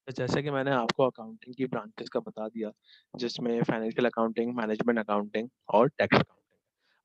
तो जैसे कि मैंने आपको अकाउंटिंग की ब्रांचेस का बता दिया, जिसमें फाइनेंशियल अकाउंटिंग, मैनेजमेंट अकाउंटिंग और टैक्स अकाउंटिंग।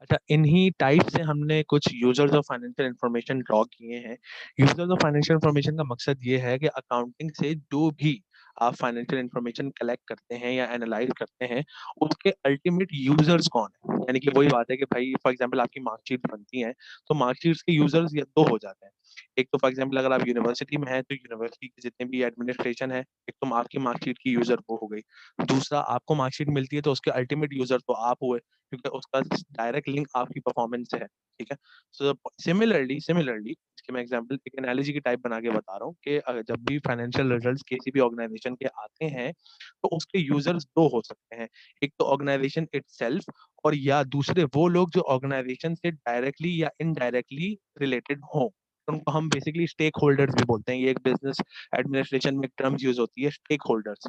अच्छा, इन्हीं टाइप से हमने कुछ users of financial information draw किए हैं। यूजर्स ऑफ फाइनेंशियल इंफॉर्मेशन का मकसद ये है कि अकाउंटिंग से जो भी आप फाइनेंशियल इंफॉर्मेशन कलेक्ट करते हैं या एनालाइज करते हैं, उसके अल्टीमेट यूजर्स कौन है। यानी कि वही बात है कि भाई फॉर एग्जांपल आपकी मार्कशीट बनती है, तो मार्कशीट्स के यूजर्स ये दो हो जाते हैं। एक तो फॉर एग्जांपल अगर आप यूनिवर्सिटी में हैं, तो यूनिवर्सिटी के जितने भी एडमिनिस्ट्रेशन है, एक तो आपकी मार्कशीट की यूजर वो हो गई। दूसरा, आपको मार्कशीट मिलती है तो उसके अल्टीमेट यूजर तो आप हुए, क्योंकि उसका डायरेक्ट लिंक आपकी परफॉर्मेंस से है। ठीक है। सो सिमिलरली इसके मैं एग्जांपल एक एनालॉजी की टाइप बना के बता रहा हूँ कि जब भी फाइनेंशियल रिजल्ट्स किसी भी ऑर्गेनाइजेशन के आते हैं, तो उसके यूजर्स दो हो सकते हैं। एक तो ऑर्गेनाइजेशन इटसेल्फ, और या दूसरे वो लोग जो ऑर्गेनाइजेशन से डायरेक्टली या इनडायरेक्टली रिलेटेड हों। उनको हम बेसिकली स्टेक होल्डर्स भी बोलते हैं। ये एक बिजनेस एडमिनिस्ट्रेशन में टर्म्स यूज होती है, स्टेक होल्डर्स।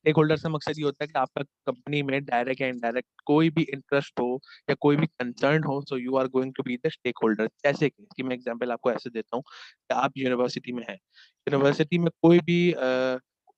स्टेक होल्डर से मकसद ये होता है कि आपका कंपनी में डायरेक्ट या इनडायरेक्ट कोई भी इंटरेस्ट हो या कोई भी कंसर्न हो, so you are going to be the stakeholder. जैसे कि मैं एग्जांपल आपको ऐसे देता हूँ कि आप यूनिवर्सिटी में हैं, यूनिवर्सिटी में कोई भी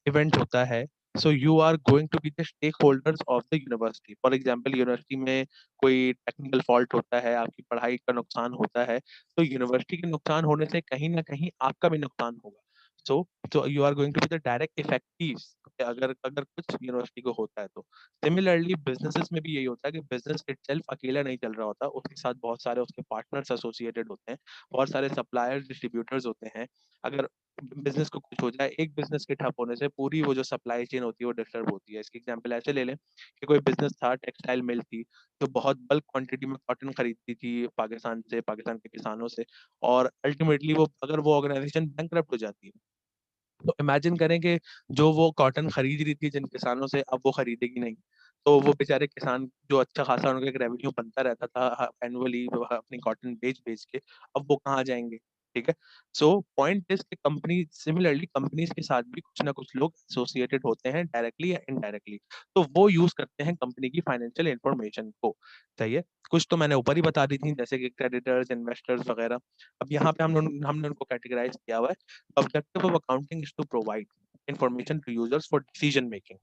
इवेंट होता है, so you are going to be the stakeholders of the university. For example university में कोई टेक्निकल फॉल्ट होता है, आपकी पढ़ाई का नुकसान होता है, तो यूनिवर्सिटी के नुकसान होने से कहीं ना कहीं आपका भी नुकसान होगा। सो so you are going to be the direct effective अगर अगर कुछ यूनिवर्सिटी को होता है तो। सिमिलरली बिजनेसेस में भी यही होता है कि बिजनेस इटसेल्फ अकेला नहीं चल रहा होता, उसके साथ बहुत सारे उसके पार्टनर्स एसोसिएटेड होते हैं, बहुत सारे सप्लायर्स डिस्ट्रीब्यूटर्स होते हैं। अगर बिजनेस को कुछ हो जाए, एक बिजनेस के ठप होने से पूरी वो जो सप्लाई चेन होती है वो डिस्टर्ब होती है। इसकी एग्जांपल ऐसे ले लें कि कोई बिजनेस था, टेक्सटाइल मिल थी, जो बहुत बल्क क्वांटिटी में कॉटन खरीदती थी पाकिस्तान से, पाकिस्तान के किसानों से, और अल्टीमेटली वो अगर वो ऑर्गेनाइजेशन बैंकरप्ट हो जाती है, तो इमेजिन करें कि जो वो कॉटन खरीद रही थी जिन किसानों से, अब वो खरीदेगी नहीं। तो वो बेचारे किसान जो अच्छा खासा उनका एक रेवेन्यू बनता रहता था एनुअली अपनी कॉटन बेच बेच के, अब वो कहाँ जाएंगे। ठीक है। सो पॉइंट इज कि कंपनी सिमिलरली कंपनीज के साथ भी कुछ ना कुछ लोग एसोसिएटेड होते हैं डायरेक्टली या इनडायरेक्टली। तो वो यूज करते हैं कंपनी की फाइनेंशियल इंफॉर्मेशन को। सही है। कुछ तो मैंने ऊपर ही बता दी थी, जैसे कि क्रेडिटर्स, इन्वेस्टर्स वगैरह। अब यहाँ पे हमने उनको कैटेगराइज किया हुआ है। Objective of accounting is to provide information to users for decision making.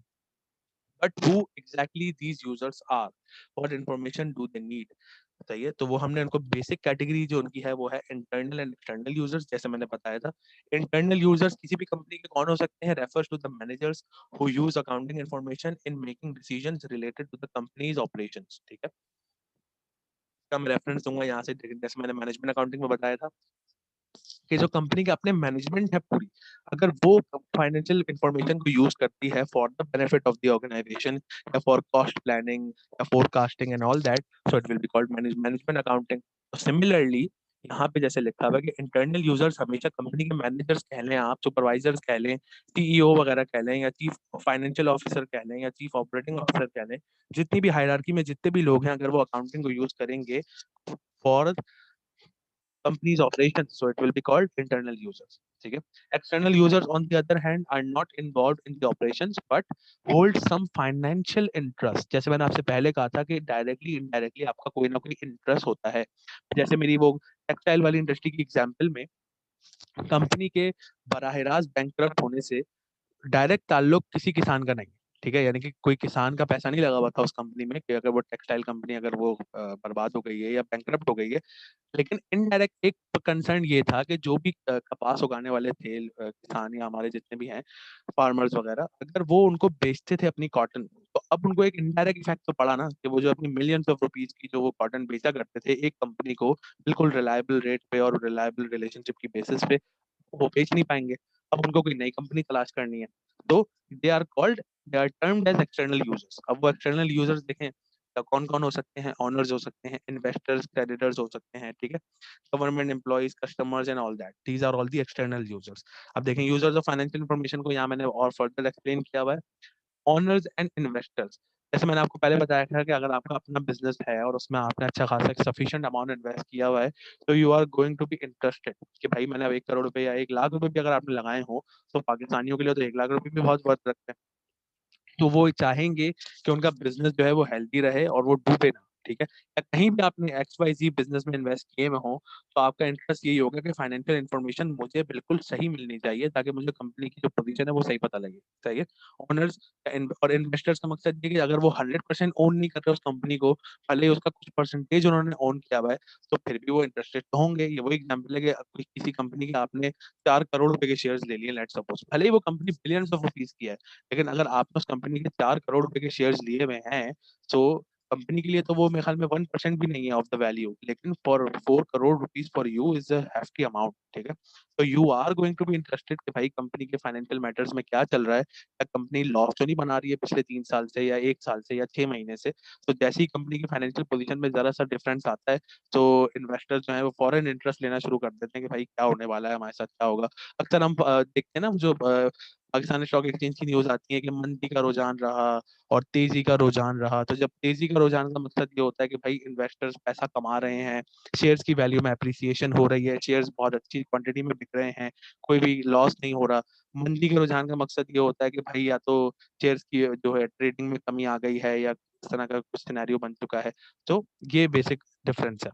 But who exactly these users are? What information do they need? सही है। तो वो हमने उनको बेसिक कैटेगरी जो उनकी है वो है इंटरनल एंड एक्सटर्नल यूजर्स, जैसे मैंने बताया था। इंटरनल यूजर्स किसी भी कंपनी के कौन हो सकते हैं? Refers to the managers who use accounting information in making decisions related to the company's operations. ठीक है। इसका मैं रेफरेंस दूंगा यहाँ से, जैसे मैंने मैनेजमेंट अकाउंटिंग में बताया था कि जो कंपनी के अपने मैनेजमेंट है पूरी, अगर वो फाइनेंशियल इंफॉर्मेशन को यूज करती है for the benefit of the organisation, या फॉर कॉस्ट प्लानिंग या forecasting and all that, so it will be called management accounting. Similarly यहाँ पे जैसे लिखा हुआ है कि इंटरनल यूजर्स हमेशा कंपनी के मैनेजर्स कह लें, आप सुपरवाइजर्स कह लें, सीईओ वगैरह कह लें, या चीफ फाइनेंशियल ऑफिसर कह लें, या चीफ ऑपरेटिंग ऑफिसर कह लें, जितनी भी हायरार्की में जितने भी लोग हैं, अगर वो अकाउंटिंग को यूज करेंगे for company's operations, so it will be called internal users. ठीक है। External users on the other hand are not involved in the operations but hold some financial interest। जैसे मैंने आपसे पहले कहा था कि डायरेक्टली इनडायरेक्टली आपका कोई ना कोई इंटरेस्ट होता है। जैसे मेरी वो टेक्सटाइल वाली इंडस्ट्री की एग्जांपल में, कंपनी के बराह रास्त बैंकरप्ट होने से डायरेक्ट ताल्लुक किसी किसान का नहीं। ठीक है। यानी कि कोई किसान का पैसा नहीं लगा हुआ था उस कंपनी में कि अगर वो टेक्सटाइल कंपनी अगर वो बर्बाद हो गई है या बैंकरप्ट हो गई है। लेकिन इनडायरेक्ट एक कंसर्न ये था कि जो भी कपास उगाने वाले थे किसान या हमारे जितने भी हैं फार्मर्स वगैरह, अगर वो उनको बेचते थे अपनी कॉटन, तो अब उनको एक इनडायरेक्ट इफेक्ट तो पड़ा ना, कि वो जो अपनी मिलियंस ऑफ रुपीज की जो वो कॉटन बेचा करते थे एक कंपनी को, बिल्कुल रिलायबल रेट पे और रिलायबल रिलेशनशिप की बेसिस पे, वो बेच नहीं पाएंगे। अब उनको कोई नई कंपनी तलाश करनी है। तो they are termed as external users. अब वो एक्सटर्नल यूजर्स देखें तो कौन कौन हो सकते हैं? ऑनर्स हो सकते हैं, इन्वेस्टर्स, क्रेडिटर्स हो सकते हैं। ठीक है। Government employees, customers and all that, these are all the external users. अब देखें यूजर्स ऑफ फाइनेंशियल इंफॉर्मेशन को यहाँ मैंने और फर्दर एक्सप्लेन किया हुआ है। ऑनर्स एंड इन्वेस्टर्स, जैसे मैंने आपको पहले बताया था कि अगर आपका अपना बिजनेस है और उसमें आपने अच्छा खासा सफिशिएंट अमाउंट इन्वेस्ट किया हुआ है, तो you are going to be interested कि भाई मैंने अब 1 करोड़ रुपए या 1 लाख रुपए भी अगर आपने लगाए हो, तो पाकिस्तानियों के लिए तो 1 लाख रुपए भी बहुत वर्थ रखते हैं। तो वो चाहेंगे कि उनका बिजनेस जो है वो हेल्दी रहे और वो डूबे ना। ठीक है? या कहीं भी आपने XYZ बिज़नेस में इन्वेस्ट किए हुए हों, तो आपका इंटरेस्ट यही होगा कि फाइनेंशियल इन्फॉर्मेशन मुझे बिल्कुल सही मिलनी चाहिए ताकि मुझे कंपनी की जो पोज़ीशन है वो सही पता लगे, सही है? ओनर्स और इन्वेस्टर्स का मकसद ये है कि अगर वो 100% ओन नहीं कर रहे उस कंपनी को, भले ही उसका कुछ परसेंटेज उन्होंने ओन किया हुआ है, तो फिर भी वो इंटरेस्टेड तो होंगे। ये वही एग्ज़ाम्पल है कि कोई किसी कंपनी के आपने 4 करोड़ रुपए के शेयर्स ले लिए लेट्स सपोज़, भले ही वो कंपनी बिलियंस ऑफ रुपीज़ की है, लेकिन अगर आपने उस कंपनी के 4 करोड़ रुपए के शेयर्स लिए हुए हैं, सो कंपनी के लिए तो वो मेरे ख्याल में 1% भी नहीं है ऑफ द वैल्यू, लेकिन for 4 crore rupees for you is a hefty amount, ठीक है? तो you are going to be interested कि भाई कंपनी के फाइनेंशियल मैटर्स में क्या चल रहा है? क्या कंपनी लॉस तो नहीं बना रही है पिछले 3 साल से या 1 साल से या 6 महीने से? तो जैसे ही कंपनी की फाइनेंशियल पोज़ीशन में ज़रा-सा डिफरेंस आता है, तो इन्वेस्टर्स जो हैं वो फॉरेन इंटरेस्ट लेना शुरू कर देते हैं कि भाई क्या होने वाला है, हमारे साथ क्या होगा? अक्सर हम देखते हैं ना जो पाकिस्तान स्टॉक एक्सचेंज की न्यूज़ आती है कि मंदी का रुझान रहा और तेज़ी का रुझान रहा। तो जब तेज़ी का रुझान का मकसद ये होता है कि भाई इन्वेस्टर्स पैसा कमा रहे हैं, शेयर्स की वैल्यू में एप्रिसिएशन हो रही है, शेयर्स बहुत अच्छी क्वांटिटी में बिक रहे हैं, कोई भी लॉस नहीं हो रहा। मंदी के रुझान का मकसद ये होता है कि भाई या तो शेयर्स की जो है ट्रेडिंग में कमी आ गई है या इस तरह का कुछ सिनेरियो बन चुका है। तो ये बेसिक डिफरेंस है।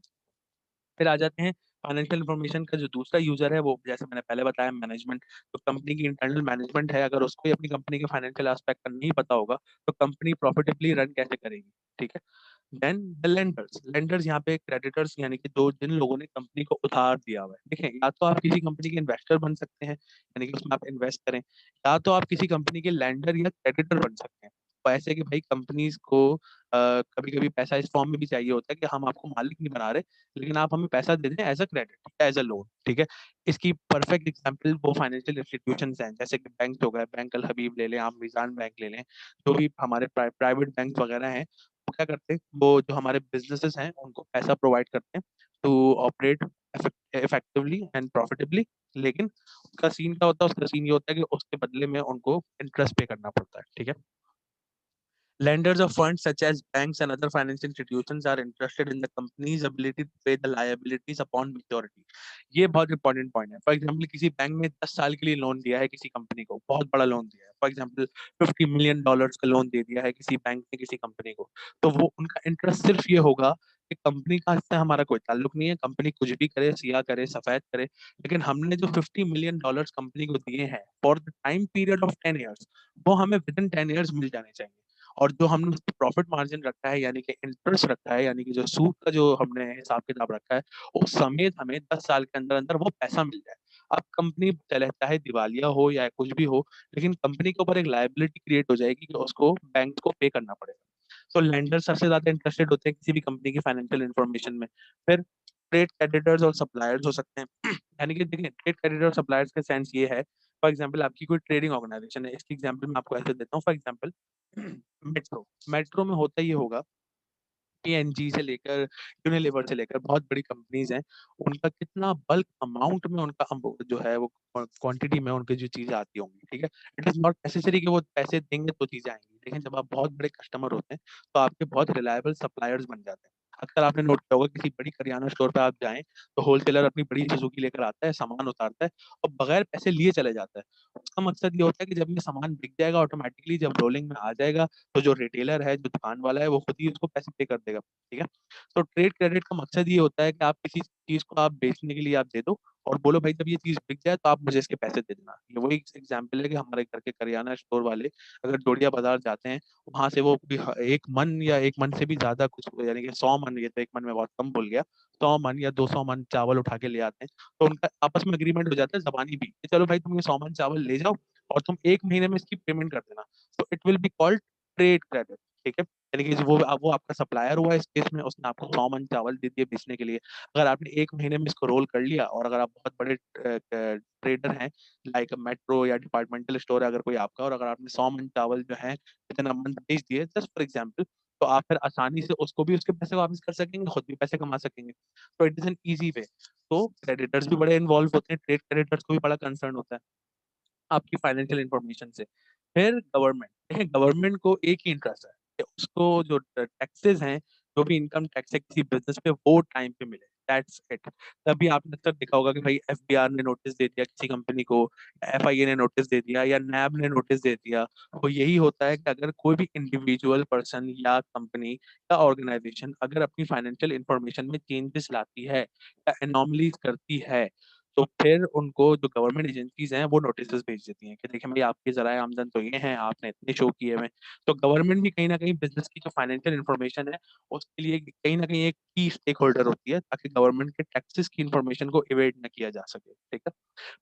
फिर आ जाते हैं फाइनेंशियल इन्फॉर्मेशन का जो दूसरा यूज़र है वो जैसे मैंने पहले बताया मैनेजमेंट। तो कंपनी की इंटरनल मैनेजमेंट है, अगर उसको ही अपनी कंपनी के फाइनेंशियल एस्पेक्ट का नहीं पता होगा, तो कंपनी प्रॉफिटेबली रन कैसे करेगी, ठीक है? देन द लेंडर्स, लेंडर्स यहाँ पे क्रेडिटर्स यानी कि जो जिन लोगों ने कंपनी को उधार दिया हुआ है। देखिए, या तो आप किसी कंपनी के इन्वेस्टर बन सकते हैं, यानी कि उसमें आप इन्वेस्ट करें, या तो आप किसी कंपनी के लेंडर या क्रेडिटर बन सकते हैं। तो ऐसे कि भाई कंपनीज़ को कभी-कभी पैसा इस फॉर्म में भी चाहिए होता है कि हम आपको मालिक नहीं बना रहे, लेकिन आप हमें पैसा दे दें एज़ अ क्रेडिट या एज़ अ लोन, ठीक है? इसकी परफेक्ट एग्ज़ाम्पल वो फाइनेंशियल इंस्टीट्यूशंस हैं, जैसे कि बैंक हो गए, बैंक अल हबीब ले लें, आप मीज़ान बैंक ले लें, जो भी हमारे प्राइवेट बैंक वगैरह हैं, वो क्या करते हैं, वो जो हमारे बिज़नेसेस हैं, उनको पैसा प्रोवाइड करते हैं to operate effectively and profitably. लेकिन उसका सीन क्या होता है, उसका सीन ये होता है कि उसके बदले में उनको इंटरेस्ट पे करना पड़ता है, ठीक है? Lenders of funds such as banks and other financial institutions are interested in the company's ability to pay the liabilities upon maturity. ये बहुत इंपॉर्टेंट पॉइंट है। फॉर एग्जांपल किसी बैंक ने 10 साल के लिए लोन दिया है किसी कंपनी को, बहुत बड़ा लोन दिया है। फॉर एग्जांपल $50 मिलियन का लोन दे दिया है किसी बैंक ने किसी कंपनी को। तो वो उनका इंटरेस्ट सिर्फ ये होगा कि कंपनी का इससे हमारा कोई ताल्लुक नहीं है, कंपनी कुछ भी करे, सिया करे, सफेद करे, लेकिन हमने जो $50 मिलियन कंपनी को दिए हैं for the time period of 10 years, वो हमें विदिन 10 इयर्स मिल जाने चाहिए। और जो हमने उसपे प्रॉफिट मार्जिन रखा है यानी कि इंटरेस्ट रखा है, यानी कि जो सूद का जो हमने हिसाब-किताब रखा है, उस समेत हमें 10 साल के अंदर-अंदर वो पैसा मिल जाए। अब कंपनी चाहे दिवालिया हो या कुछ भी हो, लेकिन कंपनी के ऊपर एक लायबिलिटी क्रिएट हो जाएगी कि उसको बैंक को पे करना पड़ेगा। सो लेंडर सबसे ज़्यादा इंटरेस्टेड होते हैं किसी भी कंपनी की फाइनेंशियल इन्फॉर्मेशन में। फिर ट्रेड क्रेडिटर्स और सप्लायर्स हो सकते हैं। यानी कि देखिए ट्रेड क्रेडिटर और सप्लायर्स का सेंस ये है, फॉर एग्जांपल आपकी कोई ट्रेडिंग ऑर्गेनाइजेशन है, इसकी एग्जांपल मैं आपको ऐसे देता हूँ, फॉर एग्जांपल मेट्रो, मेट्रो में होता ये होगा, पीएनजी से लेकर यूनिलीवर से लेकर बहुत बड़ी कंपनीज़ हैं, उनका कितना बल्क अमाउंट में उनका जो है वो क्वांटिटी में उनकी जो चीज़ें आती होंगी, ठीक है? इट इज़ नॉट नेसेसरी कि वो पैसे देंगे तो चीज़ें आएँगी। लेकिन जब आप बहुत बड़े कस्टमर होते हैं, तो आपके बहुत रिलायबल सप्लायर्स बन जाते हैं। अक्सर आपने नोट किया होगा किसी बड़ी करियाना स्टोर पे आप जाएँ, तो होलसेलर अपनी बड़ी सुज़ुकी लेकर आता है, सामान उतारता है और बगैर पैसे लिए चले जाता है। उसका मकसद ये होता है कि जब ये सामान बिक जाएगा ऑटोमैटिकली जब रोलिंग में आ जाएगा, तो जो रिटेलर है, जो दुकान वाला है, वो खुद ही उसको पैसे पे कर देगा। ठीक है? तो ट्रेड क्रेडिट का मकसद ये होता है कि आप किसी चीज़ को आप बेचने के लिए आप दे दो और बोलो भाई जब ये चीज़ बिक जाए तो आप मुझे इसके पैसे दे देना। ये वही एग्ज़ाम्पल है कि हमारे घर के करियाना स्टोर वाले अगर डोडिया बाज़ार जाते हैं, वहाँ से वो कोई 1 मन या 1 मन से भी ज़्यादा कुछ यानी कि 100 मन, ये तो 1 मन मैं बहुत कम बोल गया, 100 मन या 200 मन चावल उठा के ले आते हैं। तो उनका आपस में एग्रीमेंट हो जाता है ज़बानी भी, कि चलो भाई तुम ये 100 मन चावल ले जाओ और तुम 1 महीने में इसकी पेमेंट कर देना। तो it will be called trade credit, ठीक है? यानी कि वो आपका सप्लायर हुआ इस केस में, उसने आपको 100 मन चावल दे दिए बेचने के लिए। अगर आपने 1 महीने में इसको रोल कर लिया और अगर आप बहुत बड़े ट्रेडर हैं, लाइक मेट्रो या डिपार्टमेंटल स्टोर है अगर कोई आपका, और अगर आपने 100 मन चावल जो है विथिन अ मंथ बेच दिए जस्ट फॉर एग्जांपल, तो आप फिर आसानी से उसको भी उसके पैसे वापस कर सकेंगे, खुद भी पैसे कमा सकेंगे। तो it is an easy way. तो क्रेडिटर्स भी बड़े इन्वॉल्व होते हैं, ट्रेड क्रेडिटर्स को भी बड़ा कंसर्न होता है आपकी फाइनेंशियल इन्फॉर्मेशन से। फिर गवर्नमेंट, देखिए गवर्नमेंट को एक ही इंटरेस्ट है कि उसको जो टैक्सेस हैं, जो भी इनकम टैक्स है किसी बिज़नेस पे वो टाइम पे मिले। That's it. तभी आपने अक्सर देखा होगा कि भाई एफबीआर ने नोटिस दे दिया किसी कंपनी को, एफआईए ने नोटिस दे दिया या नैब ने नोटिस दे दिया। वो यही होता है कि अगर कोई भी इंडिविजुअल पर्सन या कंपनी या ऑर्गेनाइजेशन अगर अपनी फाइनेंशियल इंफॉर्मेशन में चेंजेस लाती है या एनॉमलीज करती है, तो फिर उनको जो गवर्नमेंट एजेंसीज हैं वो नोटिस भेज देती हैं कि देखिए भाई आपके जराए आमदन तो ये हैं, आपने इतने शो किए हुए हैं। तो गवर्नमेंट भी कहीं ना कहीं बिजनेस की जो फाइनेंशियल इंफॉर्मेशन है उसके लिए कहीं ना कहीं एक की स्टेक होल्डर होती है, ताकि गवर्नमेंट के टैक्सेस की इंफॉर्मेशन को इवेट ना किया जा सके। ठीक है।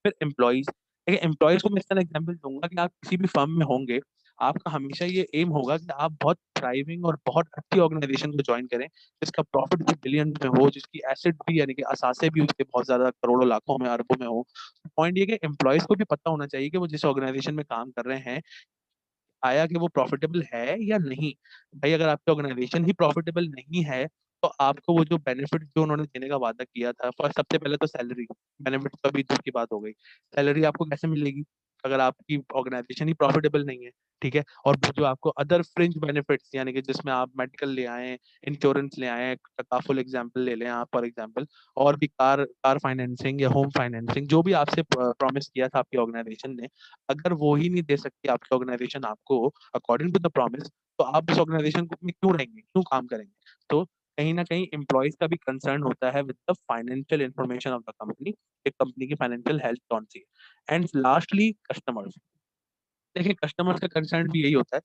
फिर एम्प्लॉइज, देखिए एम्प्लॉइज को मैं इस तरह एग्जाम्पल दूंगा कि आप किसी भी फर्म में होंगे, आपका हमेशा ये एम होगा कि आप बहुत थ्राइविंग और बहुत अच्छी ऑर्गेनाइजेशन को ज्वाइन करें, जिसका प्रॉफिट भी बिलियन में हो, जिसकी एसेट भी यानी कि असासे भी उसके बहुत ज्यादा करोड़ों लाखों में अरबों में हो। पॉइंट ये कि एम्प्लॉयज को भी पता होना चाहिए कि वो जिस ऑर्गेनाइजेशन में काम कर रहे हैं आया कि वो प्रॉफिटेबल है या नहीं। भाई अगर आपकी ऑर्गेनाइजेशन ही प्रॉफिटेबल नहीं है, तो आपको वो जो बेनिफिट जो उन्होंने देने का वादा किया था, फर्स्ट सबसे पहले तो सैलरी, बेनिफिट तो अभी दूर की बात हो गई। सैलरी आपको कैसे मिलेगी अगर आपकी ऑर्गेनाइजेशन ही प्रॉफिटेबल नहीं है। ठीक है। और जो आपको अदर फ्रिंज बेनिफिट्स यानी कि जिसमें आप मेडिकल ले आए, इंश्योरेंस ले आए, टकाफुल एग्जाम्पल ले लें आप फॉर एग्जाम्पल, और भी कार कार फाइनेंसिंग या होम फाइनेंसिंग जो भी आपसे प्रॉमिस किया था आपकी ऑर्गेनाइजेशन ने, अगर वो ही नहीं दे सकती आपकी ऑर्गेनाइजेशन आपको अकॉर्डिंग टू द प्रॉमिस, तो आप उस ऑर्गेनाइजेशन में क्यों रहेंगे, क्यों काम करेंगे। तो कहीं ना कहीं एम्प्लॉयज का भी कंसर्न होता है with the financial information of the company, एक कंपनी की फाइनेंशियल हेल्थ कौन सी है। एंड लास्टली कस्टमर्स, देखिए कस्टमर्स का कंसर्न भी यही होता है।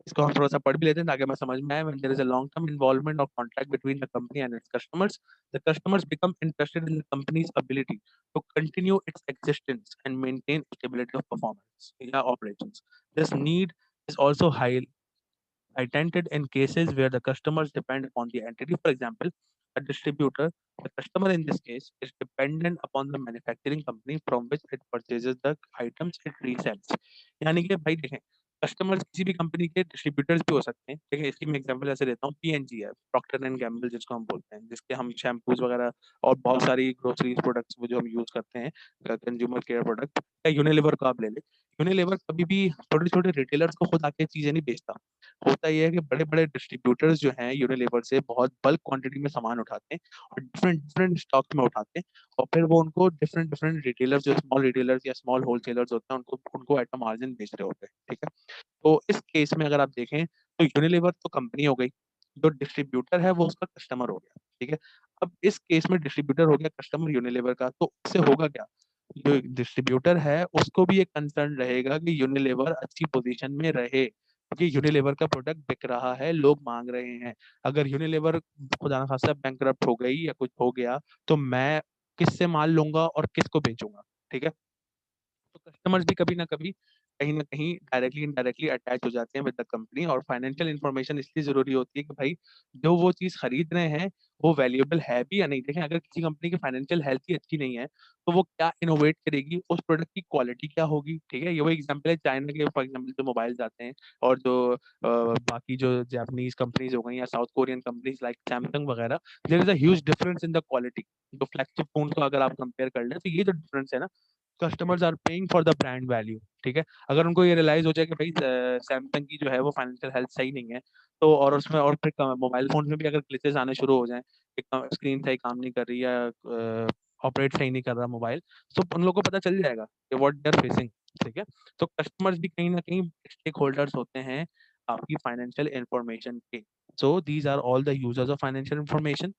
इसको हम थोड़ा सा पढ़ भी लेते हैं ताकि हमें समझ में आए। When there is a long term involvement or contract between the company and its customers, the customers become interested in the company's ability to continue its existence and maintain stability of performance या operations. This need is also heightened in cases where the customers depend upon the entity. For example, a distributor, the customer in this case, is dependent upon the manufacturing company from which it purchases the items it resells. यानी कि भाई देखें, customers किसी भी company के distributors भी हो सकते हैं। ठीक है। इसकी मैं एग्जांपल ऐसे देता हूँ, पीएनजी है, प्रॉक्टर एंड गैम्बल जिसको हम बोलते हैं, जिसके हम शैम्पूज वगैरह और बहुत सारी ग्रोसरीज प्रोडक्ट्स जो हम यूज करते हैं, कंज्यूमर केयर प्रोडक्ट। या यूनिलीवर को आप ले लें, यूनिलीवर कभी भी छोटे छोटे रिटेलर्स को खुद आके चीजें नहीं बेचता। होता ये है कि बड़े बड़े डिस्ट्रीब्यूटर्स जो हैं यूनिलीवर से बहुत बल्क क्वांटिटी में सामान उठाते हैं और डिफरेंट डिफरेंट स्टॉक में उठाते हैं, और फिर वो उनको डिफरेंट डिफरेंट रिटेलर्स, जो स्मॉल रिटेलर्स या स्मॉल होलसेलर्स होते हैं, उनको उनको एट अ मार्जिन बेच रहे होते हैं। ठीक है। तो इस केस में अगर आप देखें तो यूनिलीवर तो कंपनी हो गई, जो डिस्ट्रीब्यूटर है वो उसका कस्टमर हो गया। ठीक है। अब इस केस में डिस्ट्रीब्यूटर हो गया कस्टमर यूनिलीवर का, तो उससे होगा क्या, जो डिस्ट्रीब्यूटर है उसको भी एक कंसर्न रहेगा कि यूनिलीवर अच्छी पोजीशन में रहे, क्योंकि यूनिलीवर का प्रोडक्ट बिक रहा है, लोग मांग रहे हैं। अगर यूनिलीवर खुदा ना खास्ता बैंकरप्ट हो गई या कुछ हो गया, तो मैं किससे माल लूंगा और किसको बेचूंगा। ठीक है। तो कस्टमर्स भी कभी ना कहीं डायरेक्टली इनडायरेक्टली अटैच हो जाते हैं विद द कंपनी, और फाइनेंशियल इंफॉर्मेशन इसलिए जरूरी होती है कि भाई जो वो चीज खरीद रहे हैं वो वैल्यूएबल है भी या नहीं। देखें अगर किसी कंपनी की फाइनेंशियल हेल्थ ही अच्छी नहीं है, तो वो क्या इनोवेट करेगी, उस प्रोडक्ट की क्वालिटी क्या होगी। ठीक है। ये वो एग्जाम्पल है चाइना के, फॉर एग्जाम्पल जो मोबाइल्स आते हैं, और जो बाकी जो जापानीज कंपनीज हो गई या South Korean companies like Samsung वगैरह, there is a huge difference in the quality. जो फ्लैगशिप फोन को अगर आप कंपेयर कर लें, तो ये जो डिफरेंस है ना, customers are paying for the brand value. ठीक है। अगर उनको ये रियलाइज हो जाए कि भाई सैमसंग की जो है वो फाइनेंशियल हेल्थ सही नहीं है, तो और उसमें और फिर मोबाइल फोन में भी अगर ग्लिचेस आने शुरू हो जाएं, स्क्रीन सही काम नहीं कर रही या ऑपरेट सही नहीं कर रहा मोबाइल, तो उन लोगों को पता चल जाएगा कि व्हाट दे आर फेसिंग। ठीक है। तो कस्टमर्स भी कहीं ना कहीं स्टेक होल्डर्स होते हैं आपकी फाइनेंशियल इंफॉर्मेशन के। So these are all the users of financial information.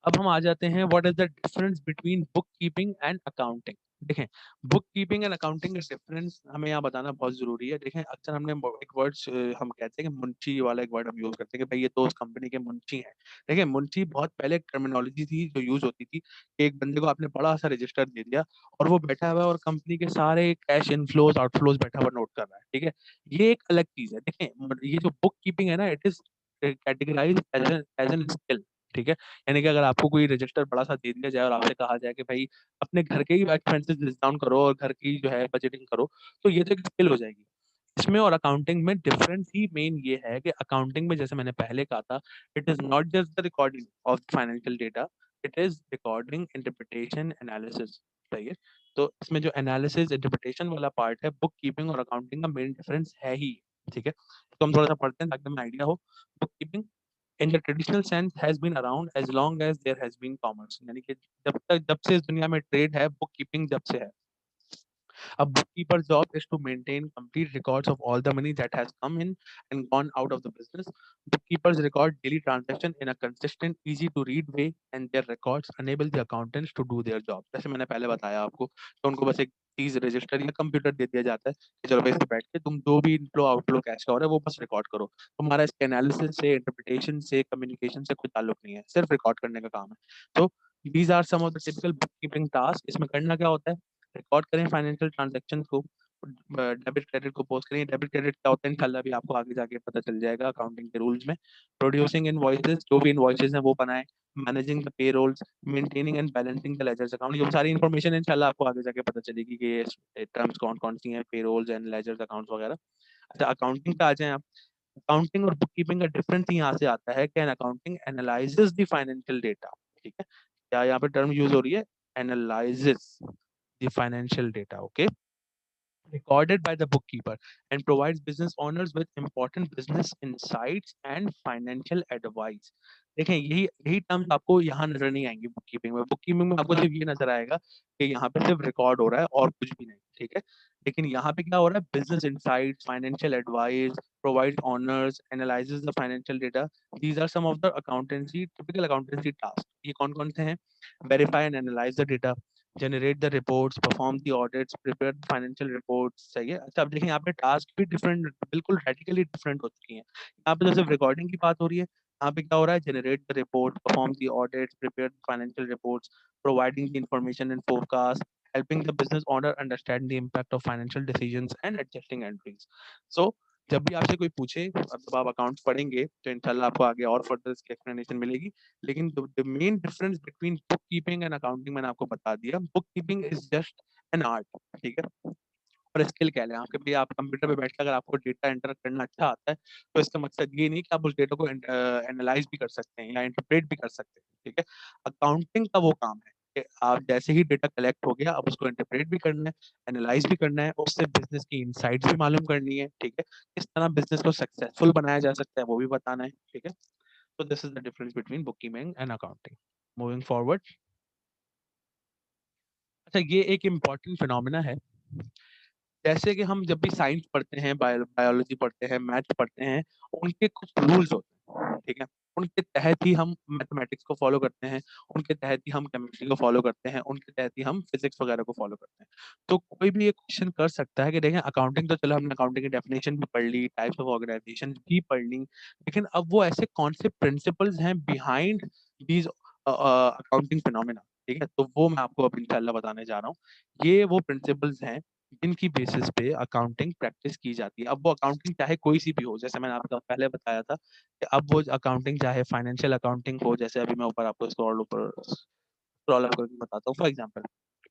अब हम आ जाते हैं what is the difference between bookkeeping and accounting. देखें, बुक कीपिंग एंड अकाउंटिंग का डिफरेंस हमें यहाँ बताना बहुत जरूरी है। देखें अक्सर हमने एक वर्ड हम कहते हैं कि मुंशी वाला एक वर्ड हम यूज करते हैं कि भाई ये तो उस कंपनी के मुंशी हैं। देखिए मुंशी बहुत पहले एक टर्मिनोलॉजी थी जो यूज होती थी कि एक बंदे को आपने बड़ा सा रजिस्टर दे दिया और वो बैठा हुआ है और कंपनी के सारे कैश इनफ्लोज आउटफ्लोज बैठा हुआ नोट कर रहा है। ठीक है। ये एक अलग चीज है। देखें ये जो बुक कीपिंग है ना, it is categorize as an skill. ठीक है। यानी कि अगर आपको कोई रजिस्टर बड़ा सा दे दिया जाए और आपसे कहा जाए कि भाई अपने घर के ही एक्सपेंसेस लिस्ट डाउन करो और घर की जो है बजटिंग करो, तो ये तो एक स्किल हो जाएगी। इसमें और अकाउंटिंग में डिफरेंस ही मेन ये है कि अकाउंटिंग में जैसे मैंने पहले कहा था, it is not just the recording of financial data, it is recording interpretation analysis. सही है। तो इसमें जो एनालिसिस इंटरप्रिटेशन वाला पार्ट है, बुक कीपिंग और अकाउंटिंग का मेन डिफरेंस है ही। ठीक है। तो हम थोड़ा सा पढ़ते हैं ताकि हमें आइडिया हो। Bookkeeping in the traditional sense has been around as long as there has been commerce, यानी कि जब से इस दुनिया में ट्रेड है, बुक कीपिंग जब से है। A bookkeeper's job is to maintain complete records of all the money that has come in and gone out of the business. Bookkeepers record daily transactions in a consistent, easy to read way, and their records enable the accountants to do their job. जैसे मैंने पहले बताया आपको, तो उनको बस एक चीज रजिस्टर या कंप्यूटर दे दिया जाता है कि चलो भाई इस पे बैठ के तुम जो भी इनफ्लो आउटफ्लो कैश का हो रहा है वो बस रिकॉर्ड करो। तुम्हारा इसके एनालिसिस से, इंटरप्रिटेशन से, कम्युनिकेशन से कोई ताल्लुक नहीं है, सिर्फ रिकॉर्ड करने का काम है। तो these are some of the typical bookkeeping task. इसमें करना क्या होता है? रिकॉर्ड करें फाइनेंशियल ट्रांजैक्शन को, डेबिट क्रेडिट को पोस्ट करें। डेबिट क्रेडिट क्या होता है इंशाल्लाह भी आपको आगे जाके पता चल जाएगा अकाउंटिंग के रूल्स में। प्रोड्यूसिंग इनवॉइसेस, जो भी इनवॉइसेस हैं वो बनाएं। Managing the payrolls, maintaining and balancing the ledgers account, ये सारी इन्फॉर्मेशन इंशाल्लाह आपको आगे जाके पता चलेगी कि ये टर्म्स कौन कौन सी हैं, पेरोल्स एंड लेजर्स अकाउंट्स वगैरह। अच्छा, अकाउंटिंग पे आ जाएं आप। अकाउंटिंग और बुक कीपिंग का डिफरेंस यहाँ से आता है कि accounting analyses the financial data. ठीक है, क्या यहाँ पे टर्म यूज हो रही है? Analyses the financial data, okay, recorded by the bookkeeper, and provides business owners with important business insights and financial advice। देखें, यही यही टर्म्स आपको यहाँ नजर नहीं आएंगे बुक कीपिंग में। बुक कीपिंग में आपको सिर्फ ये नजर आएगा कि यहाँ पे सिर्फ रिकॉर्ड हो रहा है और कुछ भी नहीं, ठीक है। लेकिन यहाँ पे क्या हो रहा है? Business insights, financial advice, provide owners, analyses the financial data. These are some of the accountancy, typical accountancy task. ये कौन कौन से हैं? Verify and analyse the data, generate the reports, perform the audits, prepare the financial reports. सही है। अच्छा, अब देखिए यहाँ पे टास्क भी डिफरेंट, बिल्कुल रेडिकली डिफरेंट हो चुकी हैं। यहाँ पे तो सिर्फ रिकॉर्डिंग की बात हो रही है, यहाँ पे क्या हो रहा है? Generate the report, perform the audits, prepare the financial reports, providing the information and forecast, helping the business owner understand the impact of financial decisions and adjusting entries. So जब भी आपसे कोई पूछे, अब जब आप अकाउंट्स पढ़ेंगे तो इंशाल्लाह आपको आगे और फर्दर इसकी एक्सप्लेनेशन मिलेगी। लेकिन the main difference between bookkeeping and accounting मैंने आपको बता दिया। Book keeping is just an art, ठीक है, और स्किल कह लें आपके भी। आप कंप्यूटर पे बैठ के अगर आपको डेटा एंटर करना अच्छा आता है तो इसका मकसद ये नहीं कि आप उस डेटा को एनालाइज भी कर सकते हैं या इंटरप्रेट भी कर सकते हैं, ठीक है। अकाउंटिंग का वो काम है कि आप जैसे ही डेटा कलेक्ट हो गया, अब उसको इंटरप्रेट भी करना है, एनालाइज भी करना है, उससे बिजनेस की इनसाइट्स भी मालूम करनी है, ठीक है। किस तरह बिजनेस को सक्सेसफुल बनाया जा सकता है वो भी बताना है, ठीक है। So this is the difference between bookkeeping and accounting. Moving forward, अच्छा, ये एक इम्पॉर्टेंट फिनोमिना है। जैसे कि हम जब भी साइंस पढ़ते हैं, बायोलॉजी पढ़ते हैं, मैथ्स पढ़ते हैं, उनके कुछ रूल्स होते हैं, ठीक है। उनके तहत ही हम मैथमेटिक्स को फॉलो करते हैं, उनके तहत ही हम केमिस्ट्री को फॉलो करते हैं, उनके तहत ही हम फिजिक्स वगैरह को फॉलो करते हैं। तो कोई भी ये क्वेश्चन कर सकता है कि देखें, अकाउंटिंग तो चलो हमने अकाउंटिंग की डेफिनेशन भी पढ़ ली, टाइप्स ऑफ ऑर्गेनाइजेशन भी पढ़ ली, लेकिन अब वो ऐसे कौन से प्रिंसिपल्स हैं बिहाइंड दीज अकाउंटिंग फिनोमिना, ठीक है, तो वो मैं आपको अब इंशाल्लाह बताने जा रहा हूँ। ये वो प्रिंसिपल्स हैं जिनकी बेसिस पे अकाउंटिंग प्रैक्टिस की जाती है। अब वो अकाउंटिंग चाहे कोई सी भी हो, जैसे मैंने आपको पहले बताया था कि अब वो अकाउंटिंग चाहे फाइनेंशियल अकाउंटिंग हो, जैसे अभी मैं ऊपर आपको स्क्रॉल स्क्रॉल अप करके बताता हूँ। फॉर एग्जांपल,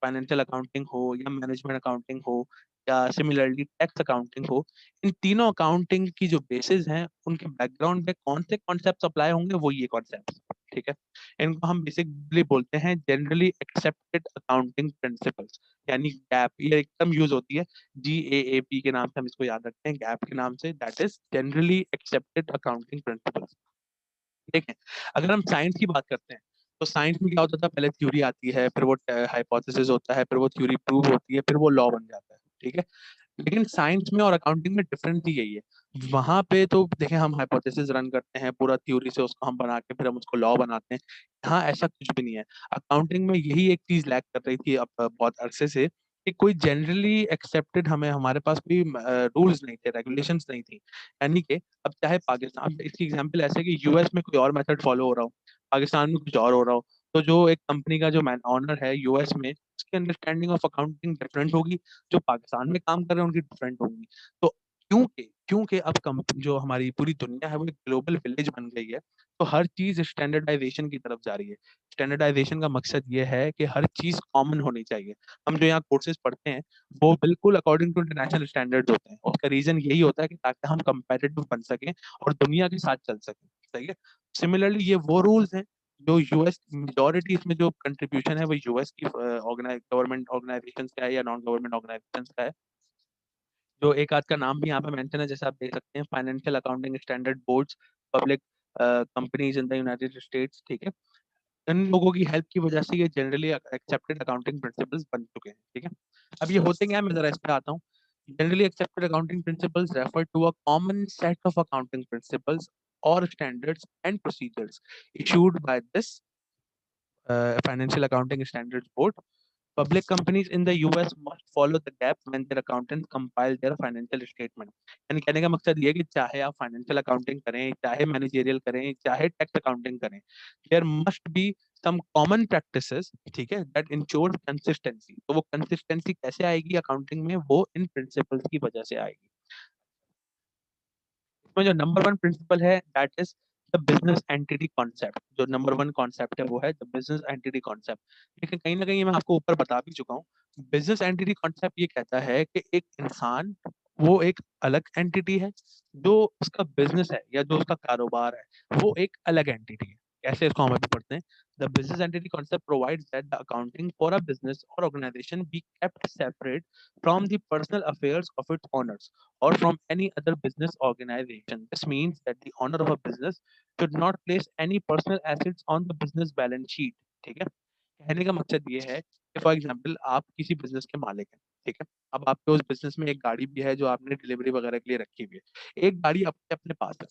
फाइनेंशियल अकाउंटिंग हो या मैनेजमेंट अकाउंटिंग हो या सिमिलरली टैक्स अकाउंटिंग हो, इन तीनों अकाउंटिंग की जो बेसिस हैं, उनके बैकग्राउंड में कौन से कॉन्सेप्ट अप्लाई होंगे, वो ये कॉन्सेप्ट, ठीक है। इनको हम बेसिकली बोलते हैं जनरली एक्सेप्टेड अकाउंटिंग प्रिंसिपल्स, यानी गैप। ये एक टर्म यूज होती है, GAAP के नाम से हम इसको याद रखते हैं, गैप के नाम से, that is generally accepted accounting principles. देखें, अगर हम साइंस की बात करते हैं तो साइंस में क्या होता था? पहले थ्योरी आती है, फिर वो हाइपोथेसिस होता है, फिर वो थ्योरी प्रूव होती है, फिर वो लॉ बन जाता है, ठीक है। लेकिन साइंस में और अकाउंटिंग में डिफरेंस ही यही है। वहां पे तो देखें, हम हाइपोथेसिस रन करते हैं पूरा थ्योरी से, उसको हम बना के फिर हम उसको लॉ बनाते हैं। यहाँ ऐसा कुछ भी नहीं है। अकाउंटिंग में यही एक चीज लैक कर रही थी अब बहुत अरसे से, कि कोई जनरली एक्सेप्टेड, हमारे पास कोई रूल्स नहीं थे, रेगुलेशंस नहीं थी। यानी कि अब चाहे पाकिस्तान, अब इसकी एग्जांपल ऐसे है कि यूएस में कोई और मेथड फॉलो हो रहा हो, पाकिस्तान में कुछ और हो रहा हो, तो जो एक कंपनी का जो मैन ऑनर है यूएस में, उसकी अंडरस्टैंडिंग ऑफ अकाउंटिंग डिफरेंट होगी, जो पाकिस्तान में काम कर रहे हैं उनकी डिफरेंट होंगी। तो क्योंकि क्योंकि अब जो हमारी पूरी दुनिया है वो एक ग्लोबल विलेज बन गई है, तो हर चीज स्टैंडर्डाइजेशन की तरफ जा रही है। स्टैंडर्डाइजेशन का मकसद ये है कि हर चीज कॉमन होनी चाहिए। हम जो यहाँ कोर्सेज पढ़ते हैं वो बिल्कुल अकॉर्डिंग टू इंटरनेशनल स्टैंडर्ड्स होते हैं। उसका रीजन यही होता है कि ताकि हम कंपेटिटिव बन सकें और दुनिया के साथ चल सकें, सही है। सिमिलरली ये वो रूल्स हैं जो यूएस, मेजोरिटी इसमें जो कंट्रीब्यूशन है वो यूएस की गवर्नमेंट ऑर्गेनाइजेशन का है या नॉन गवर्नमेंट ऑर्गेनाइजेशन का है। जो एक आध का नाम भी यहाँ पे मेंशन है, जैसे आप देख सकते हैं, financial accounting standard boards, public companies in the United states, ठीक है। इन लोगों की हेल्प की वजह से ये जनरली एक्सेप्टेड अकाउंटिंग प्रिंसिपल्स बन चुके हैं, ठीक है। अब ये होते क्या है, मैं जरा इस पे आता हूँ। Generally accepted accounting principles refer to a common set of accounting principles और standards and procedures issued by this Financial Accounting Standards Board. Public companies in the US must follow the gap when their accountants compile their financial statement. यानी कहने का मकसद ये है कि चाहे आप फाइनेंशियल अकाउंटिंग करें, चाहे मैनेजरियल करें, चाहे टैक्स अकाउंटिंग करें, there must be some common practices, ठीक है, दैट इंश्योर कंसिस्टेंसी। तो वो कंसिस्टेंसी कैसे आएगी अकाउंटिंग में, वो इन प्रिंसिपल्स की वजह से आएगी। इसमें जो नंबर वन प्रिंसिपल है that is the business entity concept. जो नंबर वन कॉन्सेप्ट है वो है द बिजनेस एंटिटी कॉन्सेप्ट। लेकिन कहीं ना कहीं मैं आपको ऊपर बता भी चुका हूँ। बिजनेस एंटिटी कॉन्सेप्ट ये कहता है कि एक इंसान वो एक अलग एंटिटी है, जो उसका बिजनेस है या जो उसका कारोबार है वो एक अलग एंटिटी है। कैसे, इसको हम अभी पढ़ते हैं। The business entity concept provides that the accounting for a business or organization be kept separate from the personal affairs of its owners or from any other business organization. This means that the owner of a business should not place any personal assets on the business balance sheet. ठीक है। कहने का मकसद ये है कि for example आप किसी बिजनेस के मालिक हैं, ठीक है। अब आपके उस बिजनेस में एक गाड़ी भी है जो आपने डिलीवरी वगैरह के लिए रखी हुई है, एक गाड़ी आपके अपने पास है।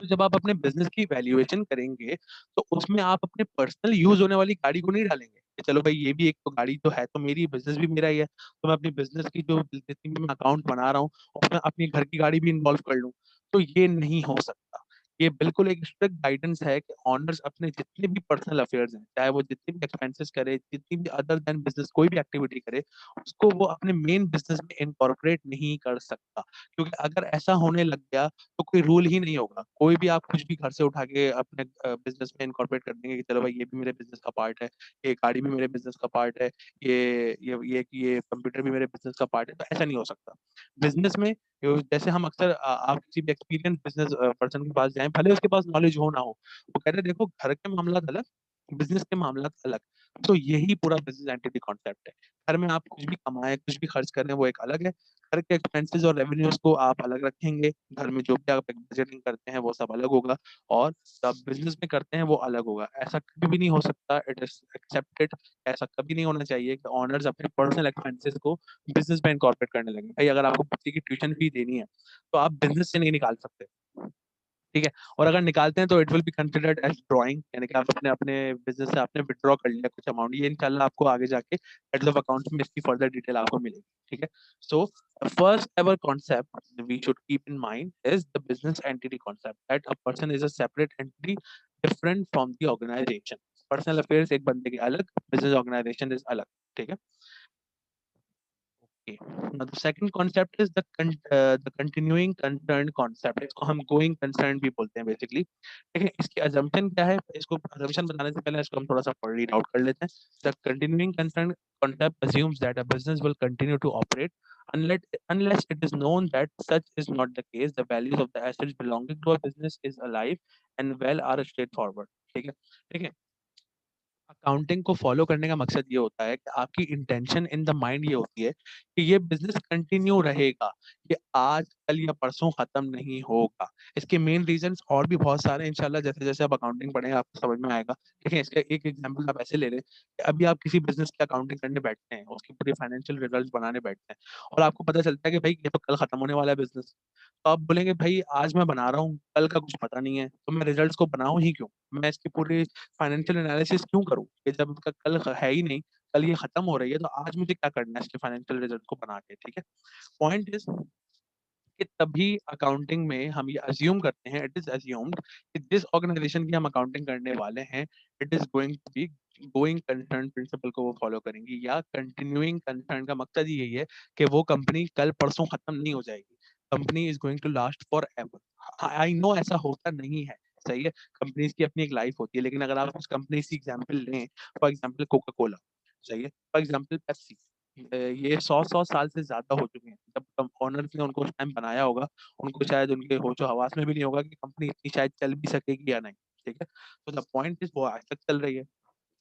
तो जब आप अपने बिजनेस की वैल्यूएशन करेंगे तो उसमें आप अपने पर्सनल यूज होने वाली गाड़ी को नहीं डालेंगे कि चलो भाई ये भी एक तो गाड़ी तो है, तो मेरी बिजनेस भी मेरा ही है, तो मैं अपनी बिजनेस की जो जितनी भी मैं अकाउंट बना रहा हूँ उसमें अपनी घर की गाड़ी भी इन्वॉल्व कर लूँ। तो ये नहीं हो सकता। ये बिल्कुल एक स्ट्रिक्ट गाइडेंस है कि ऑनर्स अपने जितने भी पर्सनल अफेयर्स हैं, चाहे वो जितने भी एक्सपेंसेस करे, जितनी भी अदर देन बिजनेस कोई भी एक्टिविटी करे, उसको वो अपने मेन बिजनेस में इनकॉर्पोरेट नहीं कर सकता। क्योंकि अगर ऐसा होने लग गया तो कोई रूल ही नहीं होगा। कोई भी आप कुछ भी घर से उठा के अपने बिजनेस में इनकॉर्पोरेट कर देंगे कि चलो भाई ये भी मेरे बिजनेस का पार्ट है, ये गाड़ी भी मेरे बिजनेस का पार्ट है, ये कंप्यूटर भी मेरे बिजनेस का पार्ट है। तो ऐसा नहीं हो सकता बिजनेस में। जैसे हम अक्सर आप किसी भी एक्सपीरियंस बिजनेस पर्सन के पास जाएं, भले उसके पास नॉलेज हो ना हो, वो कहते हैं देखो घर के मामला अलग, बिजनेस के मामला अलग। तो यही पूरा बिजनेस एंटिटी कॉन्सेप्ट है। घर में आप कुछ भी कमाएं, कुछ भी खर्च करें, वो एक अलग है। घर के एक्सपेंसेस और रेवेन्यूज को आप अलग रखेंगे। घर में जो भी आप बजटिंग करते हैं वो सब अलग होगा, और जब बिजनेस में करते हैं वो अलग होगा। ऐसा कभी भी नहीं हो सकता, इट इज एक्सेप्टेड। ऐसा कभी नहीं होना चाहिए कि ऑनर्स अपने पर्सनल एक्सपेंसेस को बिजनेस में इनकॉर्पोरेट करने लगे। भाई अगर आपको बच्चे की ट्यूशन फी देनी है तो आप बिजनेस से नहीं निकाल सकते, ठीक है। और अगर निकालते हैं तो it will be considered as drawing, यानी कि आप अपने अपने बिजनेस से आपने विड्रॉ कर लिया कुछ अमाउंट। ये इंशाल्लाह आपको आगे जाके हेड्स ऑफ अकाउंट्स में इसकी फर्दर डिटेल आपको मिलेगी, ठीक है। So first ever concept we should keep in mind is the business entity concept, that a person is a separate entity different from the organisation. Personal affairs एक बंदे के अलग, बिजनेस ऑर्गेनाइजेशन इज अलग, ठीक है। Okay. Now the second concept is the continuing concern concept. इसको हम going concern भी बोलते हैं basically। देखिए इसकी assumption क्या है, इसको assumption बताने से पहले इसको हम थोड़ा सा read out कर लेते हैं। The continuing concern concept assumes that a business will continue to operate unless it is known that such is not the case. The values of the assets belonging to a business is alive and well are straightforward, ठीक है। देखिए accounting को follow करने का मकसद ये होता है कि आपकी इंटेंशन इन द माइंड ये होती है कि ये बिजनेस कंटिन्यू रहेगा, ये आज कल या परसों खत्म नहीं होगा। इसके मेन रीजंस और भी बहुत सारे हैं, इंशाल्लाह जैसे जैसे आप अकाउंटिंग पढ़ेंगे आपको समझ में आएगा। देखिए इसका एक एग्जांपल आप ऐसे ले लें कि अभी आप किसी बिजनेस की अकाउंटिंग करने बैठते हैं, उसकी पूरी फाइनेंशियल रिजल्ट बनाने बैठते हैं, और आपको पता चलता है कि भाई ये तो कल खत्म होने वाला है बिजनेस। तो आप बोलेंगे भाई आज मैं बना रहा हूँ, कल का कुछ पता नहीं है, तो मैं रिजल्ट्स को बनाऊं ही क्यों, मैं इसकी पूरी फाइनेंशियल एनालिसिस क्यों करूं कि जब उसका कल है ही नहीं, कल ये खत्म हो रही है, तो आज मुझे क्या करना है इसके फाइनेंशियल रिजल्ट को बना के, ठीक है। पॉइंट इज कि तभी अकाउंटिंग में हम ये अज्यूम करते हैं, इट इज अज्यूम्ड कि जिस ऑर्गेनाइजेशन की हम अकाउंटिंग करने वाले हैं, it is going to be going concern principle को वो फॉलो करेंगी, या कंटिन्यूइंग कंसर्न का मकसद ही यही है कि वो कंपनी कल परसों खत्म नहीं हो जाएगी। Company is going to last for ever. I know ऐसा होता नहीं है, सही है, कंपनीज की अपनी एक लाइफ होती है, लेकिन अगर आप उस कंपनी की एग्जाम्पल लें, फॉर एग्जाम्पल कोका कोला, सही है, फॉर एग्जाम्पल पेप्सी, ये 100 साल से ज्यादा हो चुके हैं। जब ऑनर्स ने उनको उस टाइम बनाया होगा, उनको शायद उनके होशो हवास में भी नहीं होगा कि कंपनी इतनी शायद चल भी सकेगी या नहीं, ठीक है। तो द पॉइंट इज वो आज तक चल रही है,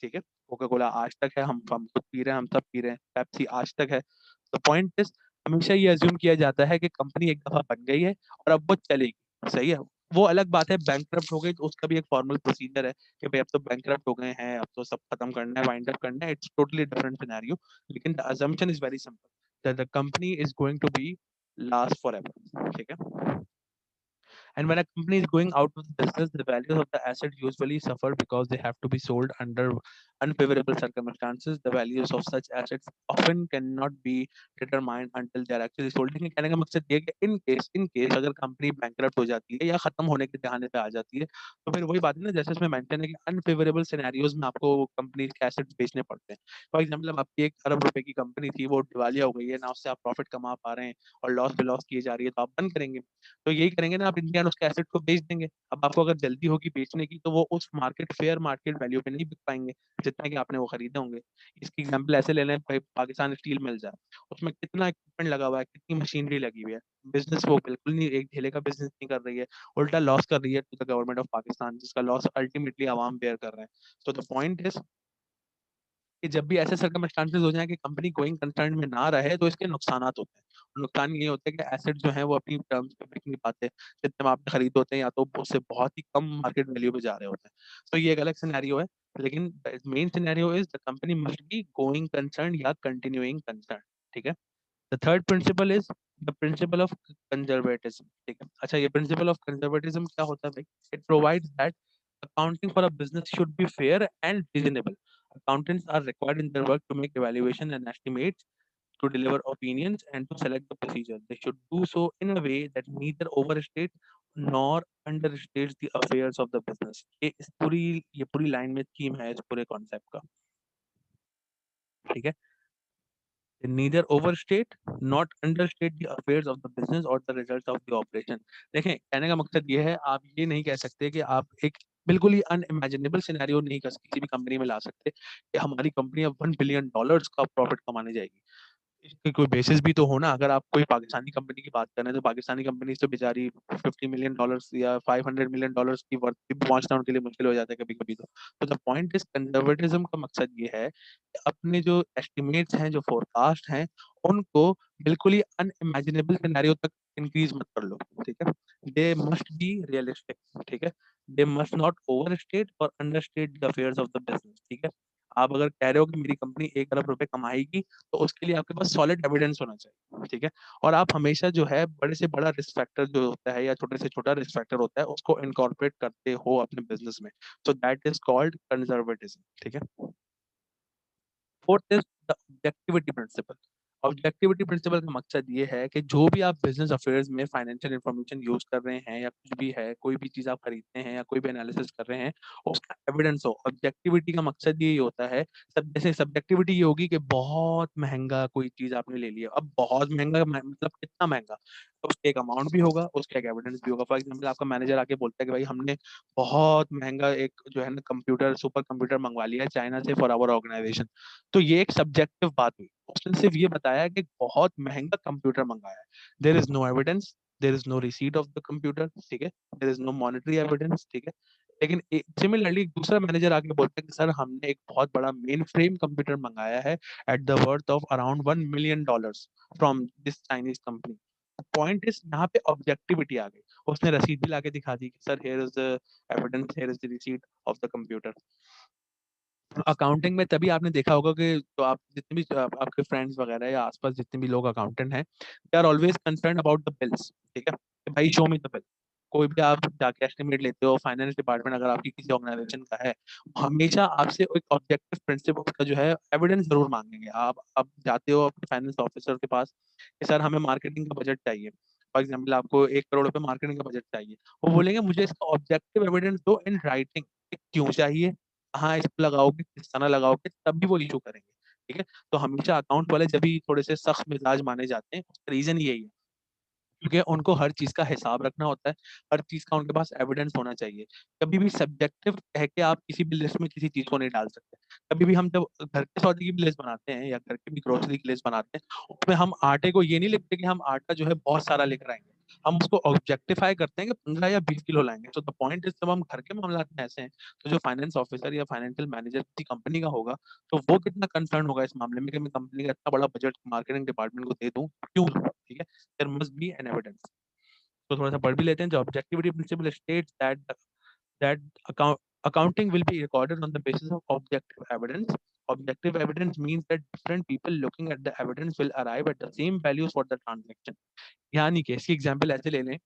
ठीक है। कोका कोला आज तक है, हम खुद पी रहे हैं, हम सब पी रहे हैं, पेप्सी आज तक है। तो पॉइंट इज हमेशा ये अज्यूम किया जाता है कि कंपनी एक दफा बन गई है और अब वो चलेगी, सही है। वो अलग बात है, बैंकरप्ट हो गई तो उसका भी एक फॉर्मल प्रोसीजर है कि भाई अब तो बैंकरप्ट हो गए हैं, अब तो सब खत्म करना है, वाइंड अप करना है, इट्स टोटली डिफरेंट सिनेरियो। लेकिन the assumption is very simple that the company is going to be last forever, ठीक है। And when a company is going out of business, the values of the asset usually suffer because they have to be sold under unfavorable circumstances. The values of such assets often cannot be determined until they are actually sold. लेकिन कहने का मकसद ये है कि in case अगर company bankrupt हो जाती है या खत्म होने के दहाने पे आ जाती है, तो फिर वही बात है ना, जैसे इसमें मेंशन है कि अनफेवरेबल सिनेरियोज में आपको कंपनी के एसेट्स बेचने पड़ते हैं। फॉर एग्जाम्पल, अब आपकी 1 अरब रुपए की कंपनी थी, वो दिवालिया हो गई है ना, उससे आप प्रॉफिट कमा पा रहे हैं और लॉस बिलॉस की जा रही है, तो आप बंद करेंगे। तो यही करेंगे ना आप, इंडियन उसके एसेट को बेच देंगे। अब आपको अगर जल्दी होगी बेचने की, तो वो उस फेयर मार्केट वैल्यू पे नहीं बिक पाएंगे जितना कि आपने वो खरीदे होंगे। इसकी एग्जांपल ऐसे ले लें, पाकिस्तान स्टील मिल जाए, उसमें कितना इक्विपमेंट लगा हुआ है, कितनी मशीनरी लगी हुई है, बिजनेस वो बिल्कुल नहीं, एक ढेले का बिजनेस नहीं कर रही है, उल्टा लॉस कर रही है to the government of Pakistan, जिसका लॉस अल्टीमेटली आवाम बेयर कर रहे हैं। तो द पॉइंट इज कि जब भी ऐसे सर्कमस्टांसेस हो जाए कि कंपनी गोइंग कंसर्न में ना रहे, तो इसके नुकसानात होते हैं। नुकसान ये होते हैं कि एसेट जो है वो अपनी टर्म्स पे बिक नहीं पाते, जितने में आपने खरीदे होते हैं या तो उससे बहुत ही कम मार्केट वैल्यू पे जा रहे होते हैं। तो ये एक अलग सिनेरियो है। लेकिन main scenario is the company must be going concern या कंटिन्यूइंग कंसर्न, ठीक है। The third principal is the principle of conservatism, ठीक है। अच्छा, ये प्रिंसिपल ऑफ कंजर्वेटिज्म क्या होता है भाई? It provides that accounting for a business should be fair and reasonable. Accountants are required in their work to make evaluation and estimates, to deliver opinions, and to select the procedure. They should do so in a way that neither overstates nor understates the affairs of the business. ये पूरी line में theme है इस पूरे concept का, ठीक है। neither overstate not understate the affairs of the business or the results of the operation। देखें, कहने का मकसद ये है, आप ये नहीं कह सकते कि आप एक बिल्कुल ही अनइमेजिनेबल सिनेरियो नहीं कर किसी भी कंपनी में ला सकते कि हमारी कंपनी अब $1 बिलियन का प्रॉफिट कमाने जाएगी। इसकी कोई बेसिस भी तो हो ना। अगर आप कोई पाकिस्तानी कंपनी की बात करें, तो पाकिस्तानी कंपनी तो बेचारी $50 मिलियन या $500 मिलियन की वर्थ भी पहुंचना उनके लिए मुश्किल हो जाता है कभी कभी। तो द पॉइंट इज, कंजर्वेटिज्म का मकसद ये है कि अपने जो एस्टिमेट्स हैं, जो फोरकास्ट हैं, उनको बिल्कुल ही अनइमेजिनेबल सिनेरियो तक इंक्रीज मत कर लो, ठीक है। दे मस्ट बी रियलिस्टिक, ठीक है। दे मस्ट नॉट ओवरस्टेट और understate the affairs of the business, ठीक है। आप अगर कह रहे हो कि मेरी कंपनी 1 अरब रुपए कमाएगी, तो उसके लिए आपके पास सॉलिड एविडेंस होना चाहिए, ठीक है। और आप हमेशा जो है बड़े से बड़ा रिस्क फैक्टर जो होता है या छोटे से छोटा रिस्क फैक्टर होता है, उसको इनकॉर्पोरेट करते हो अपने बिजनेस में। So that is called conservatism, ठीक है। Fourth is the objectivity principle. Objectivity principle का मकसद ये है कि जो भी आप बिजनेस अफेयर्स में फाइनेंशियल इंफॉर्मेशन यूज कर रहे हैं या कुछ भी है, कोई भी चीज आप खरीदते हैं या कोई भी एनालिसिस कर रहे हैं, उसका एविडेंस हो। ऑब्जेक्टिविटी का मकसद ये होता है, सब जैसे सब्जेक्टिविटी ये होगी कि बहुत महंगा कोई चीज आपने ले लिया। अब बहुत महंगा मतलब कितना महंगा, तो उसके एक अमाउंट भी होगा, उसका एक एविडेंस भी होगा। फॉर एग्जाम्पल, आपका मैनेजर आके बोलता है कि भाई हमने बहुत महंगा एक जो है ना कंप्यूटर, सुपर कंप्यूटर मंगवा लिया है चाइना से फॉर आवर ऑर्गेनाइजेशन। तो ये एक सब्जेक्टिव बात हुई। उसने सिर्फ ये बताया कि बहुत महंगा कंप्यूटर मंगाया है। There is no evidence, there is no receipt of the computer, ठीक है। There is no monetary evidence, ठीक है। लेकिन सिमिलरली दूसरा मैनेजर आके बोलता है कि सर हमने एक बहुत बड़ा मेन फ्रेम कंप्यूटर मंगाया है at the worth of around $1 million from this Chinese company. Point is, यहाँ पे ऑब्जेक्टिविटी आ गई। उसने रसीद भी लाके दिखा दी कि sir here is the evidence, here is the receipt of the computer. Accounting में तभी आपने देखा होगा कि तो आप जितने भी आपके फ्रेंड्स वगैरह या आसपास जितने भी लोग अकाउंटेंट हैं, they are always concern about the bills, ठीक है। कि भाई शो मी द बिल। कोई भी आप जाके एस्टिमेट लेते हो, फाइनेंस डिपार्टमेंट अगर आपकी किसी ऑर्गेनाइजेशन का है, हमेशा आपसे एक ऑब्जेक्टिव प्रिंसिपल का जो है एविडेंस जरूर मांगेंगे। आप जाते हो अपने फाइनेंस ऑफिसर के पास कि सर हमें मार्केटिंग का बजट चाहिए। फॉर एग्जाम्पल, आपको 1 करोड़ रुपए मार्केटिंग का बजट चाहिए। वो बोलेंगे मुझे इसका ऑब्जेक्टिव एविडेंस दो इन राइटिंग, क्यों चाहिए, कहाँ इसको लगाओगे, किस तरह लगाओगे, तब भी वो इशू करेंगे, ठीक है। तो हमेशा अकाउंट वाले जब भी थोड़े से सख्त मिजाज माने जाते हैं, उसका रीजन यही है, क्योंकि उनको हर चीज का हिसाब रखना होता है, हर चीज का उनके पास एविडेंस होना चाहिए। कभी भी सब्जेक्टिव कह के आप किसी भी लिस्ट में किसी चीज को नहीं डाल सकते। कभी भी हम जब घर के सौदे की भी लिस्ट बनाते हैं या घर की भी ग्रोसरी की लिस्ट बनाते हैं, उसमें हम आटे को ये नहीं लिखते कि हम आटा जो है बहुत सारा लेकर आएंगे। हम उसको ऑब्जेक्टिफाई करते हैं कि 15 या 20 किलो लाएंगे। तो द पॉइंट इज, जब हम घर के मामला में ऐसे हैं, तो जो फाइनेंस ऑफिसर या फाइनेंशियल मैनेजर किसी कंपनी का होगा, तो वो कितना कंसर्न होगा इस मामले में कि मैं कंपनी का इतना बड़ा बजट मार्केटिंग डिपार्टमेंट को दे दूं, क्यों दूं, ठीक है। There must be an evidence. तो थोड़ा-सा पढ़ भी लेते हैं। जो objectivity principle states that accounting will be recorded on the basis of objective evidence. Objective evidence means that different people looking at the evidence will arrive at the same values for the transaction. यानी कि इसकी example ऐसे ले लें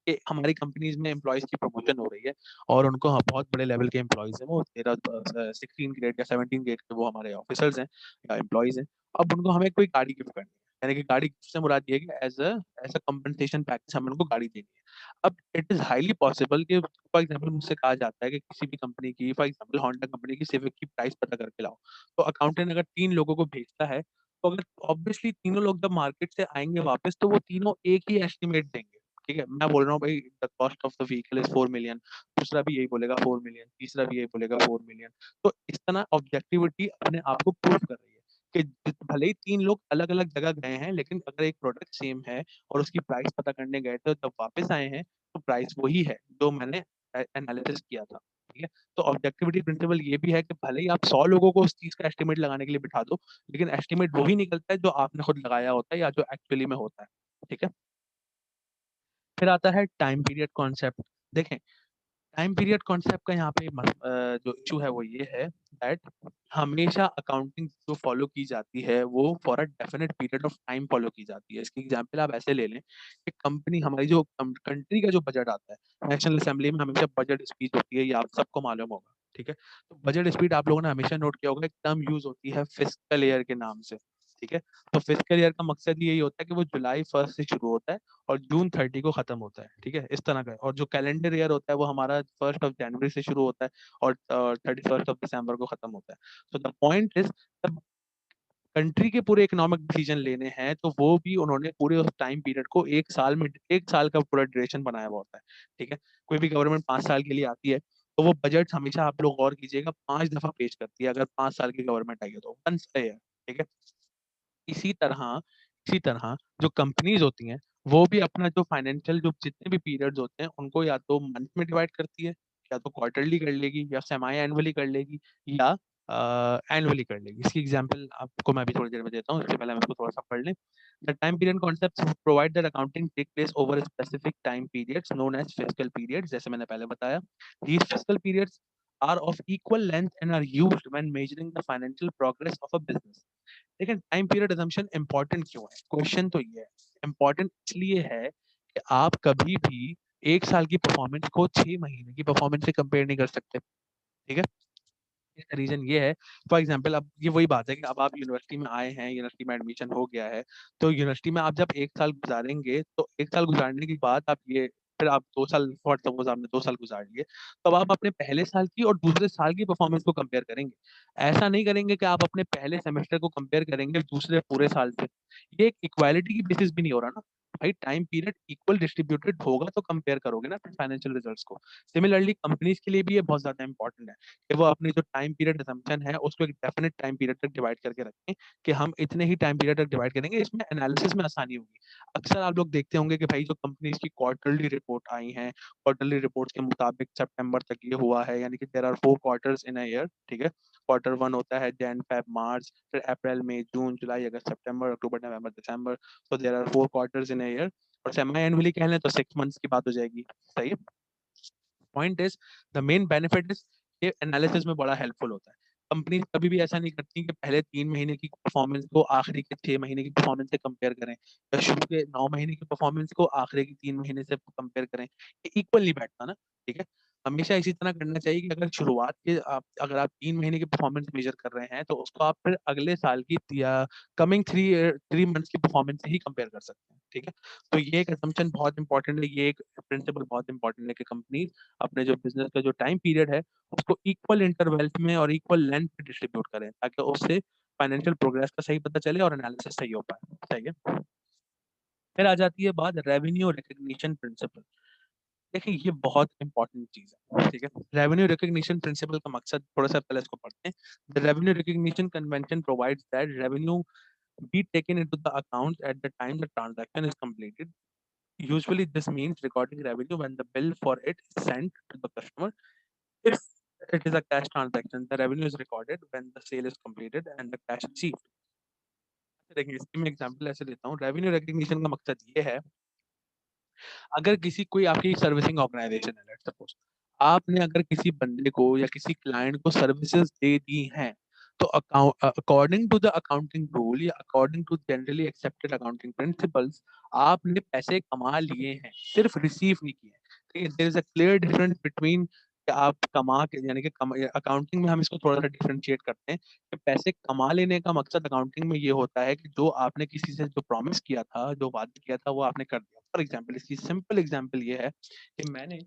कि हमारी companies में employees की प्रमोशन हो रही है और उनको बहुत बड़े लेवल के एम्प्लॉयज हैं, वो 16 ग्रेड या 17 ग्रेड के वो हमारे ऑफिसर्स हैं या एम्प्लॉयज हैं। अब उनको हमें कोई गाड़ी गिफ्ट करनी है, यानी कि गाड़ी गिफ्ट से मुराद ये है कि एज अ कंपनसेशन पैकेज हमें उनको गाड़ी देनी है। अब इट इज हाईली पॉसिबल कि फॉर एग्जाम्पल मुझसे कहा जाता है कि किसी भी कंपनी की, फॉर एग्जाम्पल होंडा कंपनी की सिविक की प्राइस पता करके लाओ। तो अकाउंटेंट अगर 3 लोगों को भेजता है, तो अगर ऑब्वियसली तीनों लोग जब मार्केट से आएंगे वापस, तो वो तीनों एक ही एस्टिमेट देंगे। ठीक है, मैं बोल रहा हूँ भाई the cost of the vehicle is 4 million, दूसरा भी यही बोलेगा 4 मिलियन, तीसरा भी यही बोलेगा 4 मिलियन। तो इस तरह ऑब्जेक्टिविटी अपने आप को प्रूव कर रही है कि भले ही 3 लोग अलग अलग जगह गए हैं, लेकिन अगर एक प्रोडक्ट सेम है और उसकी प्राइस पता करने गए थे, जब वापस आए हैं तो प्राइस वही है जो मैंने एनालिसिस किया था। ठीक है, तो ऑब्जेक्टिविटी प्रिंसिपल ये भी है कि भले ही आप 100 लोगों को उस चीज का एस्टिमेट लगाने के लिए बिठा दो, लेकिन एस्टिमेट वही निकलता है जो आपने खुद लगाया होता है या जो एक्चुअली में होता है। ठीक है, फिर आता है टाइम पीरियड कॉन्सेप्ट। देखें, टाइम पीरियड कॉन्सेप्ट का यहाँ पे जो इशू है वो ये है दैट हमेशा अकाउंटिंग जो फॉलो की जाती है वो for a definite period of time follow की जाती है। इसकी एग्जांपल आप ऐसे ले लें कि कंपनी हमारी जो कंट्री का जो बजट आता है, नेशनल असेंबली में हमेशा बजट स्पीच होती है, ये आप सबको मालूम होगा। ठीक है, तो बजट स्पीच आप लोगों ने हमेशा नोट किया होगा, एक टर्म यूज होती है फिस्कल ईयर के नाम से। ठीक है, तो फिस्कल ईयर का मकसद यही होता है कि वो जुलाई 1 से शुरू होता है और जून 30 को खत्म होता है। ठीक है, इस तरह का है। और जो कैलेंडर ईयर होता है वो हमारा 1 जनवरी से शुरू होता है और 31 दिसंबर को खत्म होता है। सो द पॉइंट इज, जब कंट्री के पूरे इकोनॉमिक डिसीजन लेने हैं तो वो भी उन्होंने पूरे उस टाइम पीरियड को 1 साल में, 1 साल का पूरा ड्यूरेशन बनाया हुआ होता है। ठीक है, कोई भी गवर्नमेंट 5 साल के लिए आती है तो वो बजट हमेशा, आप लोग गौर कीजिएगा, 5 दफा पेश करती है अगर 5 साल की गवर्नमेंट आई है तो वंस अ ईयर। ठीक है, इसी तरह इसी तरह जो कंपनीज होती हैं वो भी अपना जो फाइनेंशियल जो जितने भी पीरियड्स होते हैं उनको या तो मंथ में डिवाइड करती है, या तो क्वार्टरली कर लेगी, या सेमी एनुअली कर लेगी, या एनुअली कर लेगी। इसकी एग्जांपल आपको मैं भी थोड़ी देर में देता हूँ, इससे पहले हम इसको थोड़ा सा पढ़ लें। The time period concept provide that accounting take place over specific time periods known as fiscal periods, जैसे मैंने पहले बताया। These fiscal periods are of equal length and are used when measuring the financial progress of a business. लेकिन time period assumption important क्यों है? Question तो ये है, इंपॉर्टेंट इसलिए है कि आप कभी भी 1 साल की परफॉर्मेंस को 6 महीने की परफॉर्मेंस से कंपेयर नहीं कर सकते। ठीक है, इसका रीजन ये है, फॉर एग्जाम्पल अब ये वही बात है कि अब आप यूनिवर्सिटी में आए हैं, यूनिवर्सिटी में एडमिशन हो गया है, तो यूनिवर्सिटी में आप जब 1 साल गुजारेंगे तो 1 साल गुजारने के बाद आप ये, फिर आप 2 साल, फॉर सपोज आपने 2 साल गुजार लिए, तब आप अपने पहले साल की और दूसरे साल की परफॉर्मेंस को कंपेयर करेंगे। ऐसा नहीं करेंगे कि आप अपने पहले सेमेस्टर को कंपेयर करेंगे दूसरे पूरे साल से। ये एक इक्वालिटी की बेसिस भी नहीं हो रहा ना भाई, टाइम पीरियड इक्वल डिस्ट्रीब्यूटेड होगा तो कंपेयर करोगे ना फाइनेंशियल रिजल्ट्स को। सिमिलरली कंपनीज के लिए भी ये बहुत ज्यादा इंपॉर्टेंट है कि वो अपनी जो टाइम पीरियड असम्पशन है उसको एक डेफिनेट टाइम पीरियड तक डिवाइड करके रखें कि हम इतने ही टाइम पीरियड तक डिवाइड करेंगे, इसमें एनालिसिस में आसानी होगी। अक्सर आप लोग देखते होंगे कि भाई जो कंपनीज की क्वार्टरली रिपोर्ट आई हैं, क्वार्टरली रिपोर्ट के मुताबिक सितंबर तक ये हुआ है, यानी कि there are 4 quarters in a year. ठीक है, क्वार्टर 1 होता है जैन फेब मार्च, फिर अप्रैल मई जून जुलाई अगस्त सितंबर अक्टूबर नवंबर दिसंबर। तो there are 4 quarters in a year, और सेमी एनुअली कह लें तो 6 मंथ्स की बात हो जाएगी। सही है, point is, the main benefit is, ये एनालिसिस में बड़ा हेल्पफुल होता है। कंपनी कभी भी ऐसा नहीं करती कि पहले 3 महीने की परफॉर्मेंस को आखिरी के 6 महीने की परफॉर्मेंस से कंपेयर करें, या शुरू के 9 महीने की परफॉर्मेंस को आखिरी के 3 महीने से कंपेयर करें। ये इक्वल नहीं बैठता ना। ठीक है, हमेशा इसी तरह करना चाहिए कि अगर शुरुआत के आप, अगर आप 3 महीने की परफॉर्मेंस मेजर कर रहे हैं तो उसको आप फिर अगले साल की या कमिंग 3 मंथ्स की परफॉर्मेंस से ही कंपेयर कर सकते हैं। ठीक है, तो ये एक असम्पशन बहुत इंपॉर्टेंट है, ये एक प्रिंसिपल बहुत इंपॉर्टेंट है कि कंपनी अपने जो बिजनेस का जो टाइम पीरियड है उसको इक्वल इंटरवल में और इक्वल लेंथ पे डिस्ट्रीब्यूट करें, ताकि उससे फाइनेंशियल प्रोग्रेस का सही पता चले और एनालिसिस सही हो पाए। सही है, फिर आ जाती है बात रेवेन्यू रिकग्निशन प्रिंसिपल। देखिए, ये बहुत इंपॉर्टेंट चीज है। ठीक है, रेवेन्यू रिकग्निशन प्रिंसिपल का मकसद, थोड़ा सा पहले इसको पढ़ते हैं। The revenue recognition convention provides that revenue be taken into the account at the time the transaction is completed. Usually, this means recording revenue when the bill for it is sent to the customer. If it is a cash transaction, the revenue is recorded when the sale is completed and the cash received. देखिए, इसकी मैं example ऐसे देता हूँ। Revenue recognition का मकसद ये है अगर किसी कोई आपकी सर्विसिंग ऑर्गेनाइजेशन है, लेट्स सपोज आपने अगर किसी बंदे को या किसी क्लाइंट को सर्विसेज दे दी हैं, तो according to the accounting rule या according to generally accepted accounting principles आपने पैसे कमा लिए हैं, सिर्फ रिसीव नहीं किए। ठीक है, there is a clear difference between आप कमा के यानी कि अकाउंटिंग में हम इसको थोड़ा सा डिफरेंशिएट करते हैं कि पैसे कमा लेने का मकसद अकाउंटिंग में ये होता है कि जो आपने किसी से जो प्रॉमिस किया था, जो वादा किया था, वो आपने कर दिया। फॉर एग्जाम्पल, इसकी सिंपल एग्जाम्पल ये है कि मैंने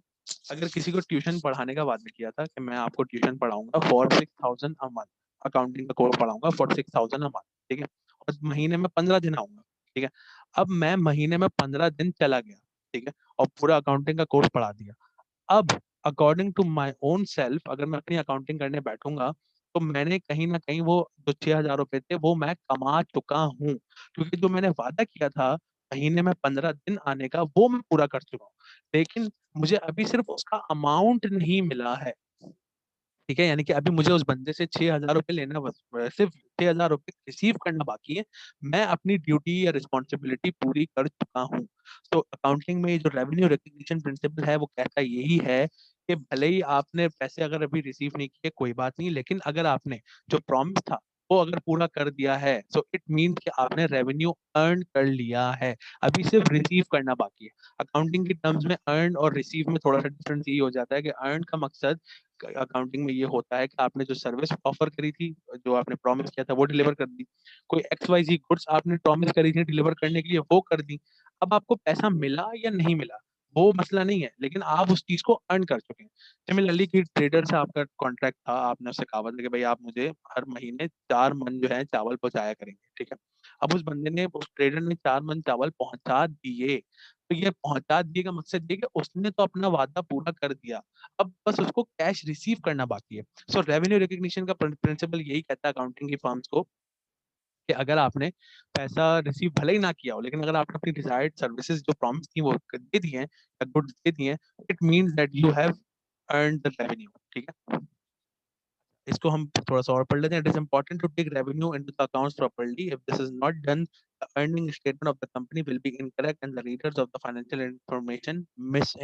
अगर किसी को ट्यूशन पढ़ाने का वादा किया था कि मैं आपको ट्यूशन पढ़ाऊंगा फॉर 6,000 अ मंथ, अकाउंटिंग का कोर्स पढ़ाऊंगा फॉर 6,000 अ मंथ। ठीक है, और महीने में 15 दिन आऊंगा। ठीक है, अब मैं महीने में 15 दिन चला गया। ठीक है, और पूरा अकाउंटिंग का कोर्स पढ़ा दिया। अब according to my own self अगर मैं अपनी अकाउंटिंग करने बैठूंगा, तो मैंने कहीं ना कहीं वो जो 6,000 रुपए थे वो मैं कमा चुका हूँ, क्योंकि जो मैंने वादा किया था महीने में 15 दिन आने का वो मैं पूरा कर चुका हूँ। लेकिन मुझे अभी सिर्फ उसका अमाउंट नहीं मिला है। ठीक है, यानी कि अभी मुझे उस बंदे से 6,000 रुपये लेना सिर्फ 6,000 रुपये रिसीव करना बाकी है। मैं अपनी ड्यूटी या रिस्पॉन्सिबिलिटी पूरी कर चुका हूँ। तो अकाउंटिंग में ये जो रेवेन्यू रिकग्निशन प्रिंसिपल है वो कहता यही है कि भले ही आपने पैसे अगर अभी रिसीव नहीं किए कोई बात नहीं, लेकिन अगर आपने जो प्रॉमिस था वो अगर पूरा कर दिया है, सो इट मीन्स कि आपने रेवेन्यू अर्न कर लिया है। अभी सिर्फ रिसीव करना बाकी है। अकाउंटिंग की टर्म्स में अर्न और रिसीव में थोड़ा सा डिफरेंस ये हो जाता है कि अर्न का मकसद अकाउंटिंग में ये होता है कि आपने जो सर्विस ऑफर करी थी, जो आपने प्रॉमिस किया था वो डिलीवर कर दी। कोई एक्स वाई जी गुड्स आपने प्रॉमिस करी थी डिलीवर करने के लिए, वो कर दी। अब आपको पैसा मिला या नहीं मिला वो मसला नहीं है, लेकिन आप उस चीज को अर्न कर चुके हैं। सिमिलरली कि ट्रेडर से आपका कॉन्ट्रैक्ट था, आपने उससे कहा था कि भाई आप मुझे हर महीने 4 मन जो है चावल पहुंचाया करेंगे। ठीक है, अब उस बंदे ने, उस ट्रेडर ने 4 मन चावल पहुंचा दिए। तो ये पहुंचा दिए का मकसद ये कि उसने तो अपना वादा पूरा कर दिया, अब बस उसको कैश रिसीव करना बाकी है। सो रेवेन्यू रिकग्निशन का प्रिंसिपल यही कहता है अकाउंटिंग की फर्म्स को कि अगर आपने पैसा रिसीव भले ही ना किया हो, लेकिन अगर आपने अपनी डिजायर्ड सर्विसेज जो प्रॉमिस थी वो दे दी हैं या गुड्स दे दिए हैं, it means that you have earned the revenue. ठीक है, इसको हम थोड़ा सा और पढ़ लेते हैं। It is important to take revenue into the accounts properly. If this is not done, the earning statement of the company will be incorrect and the readers of the financial information miss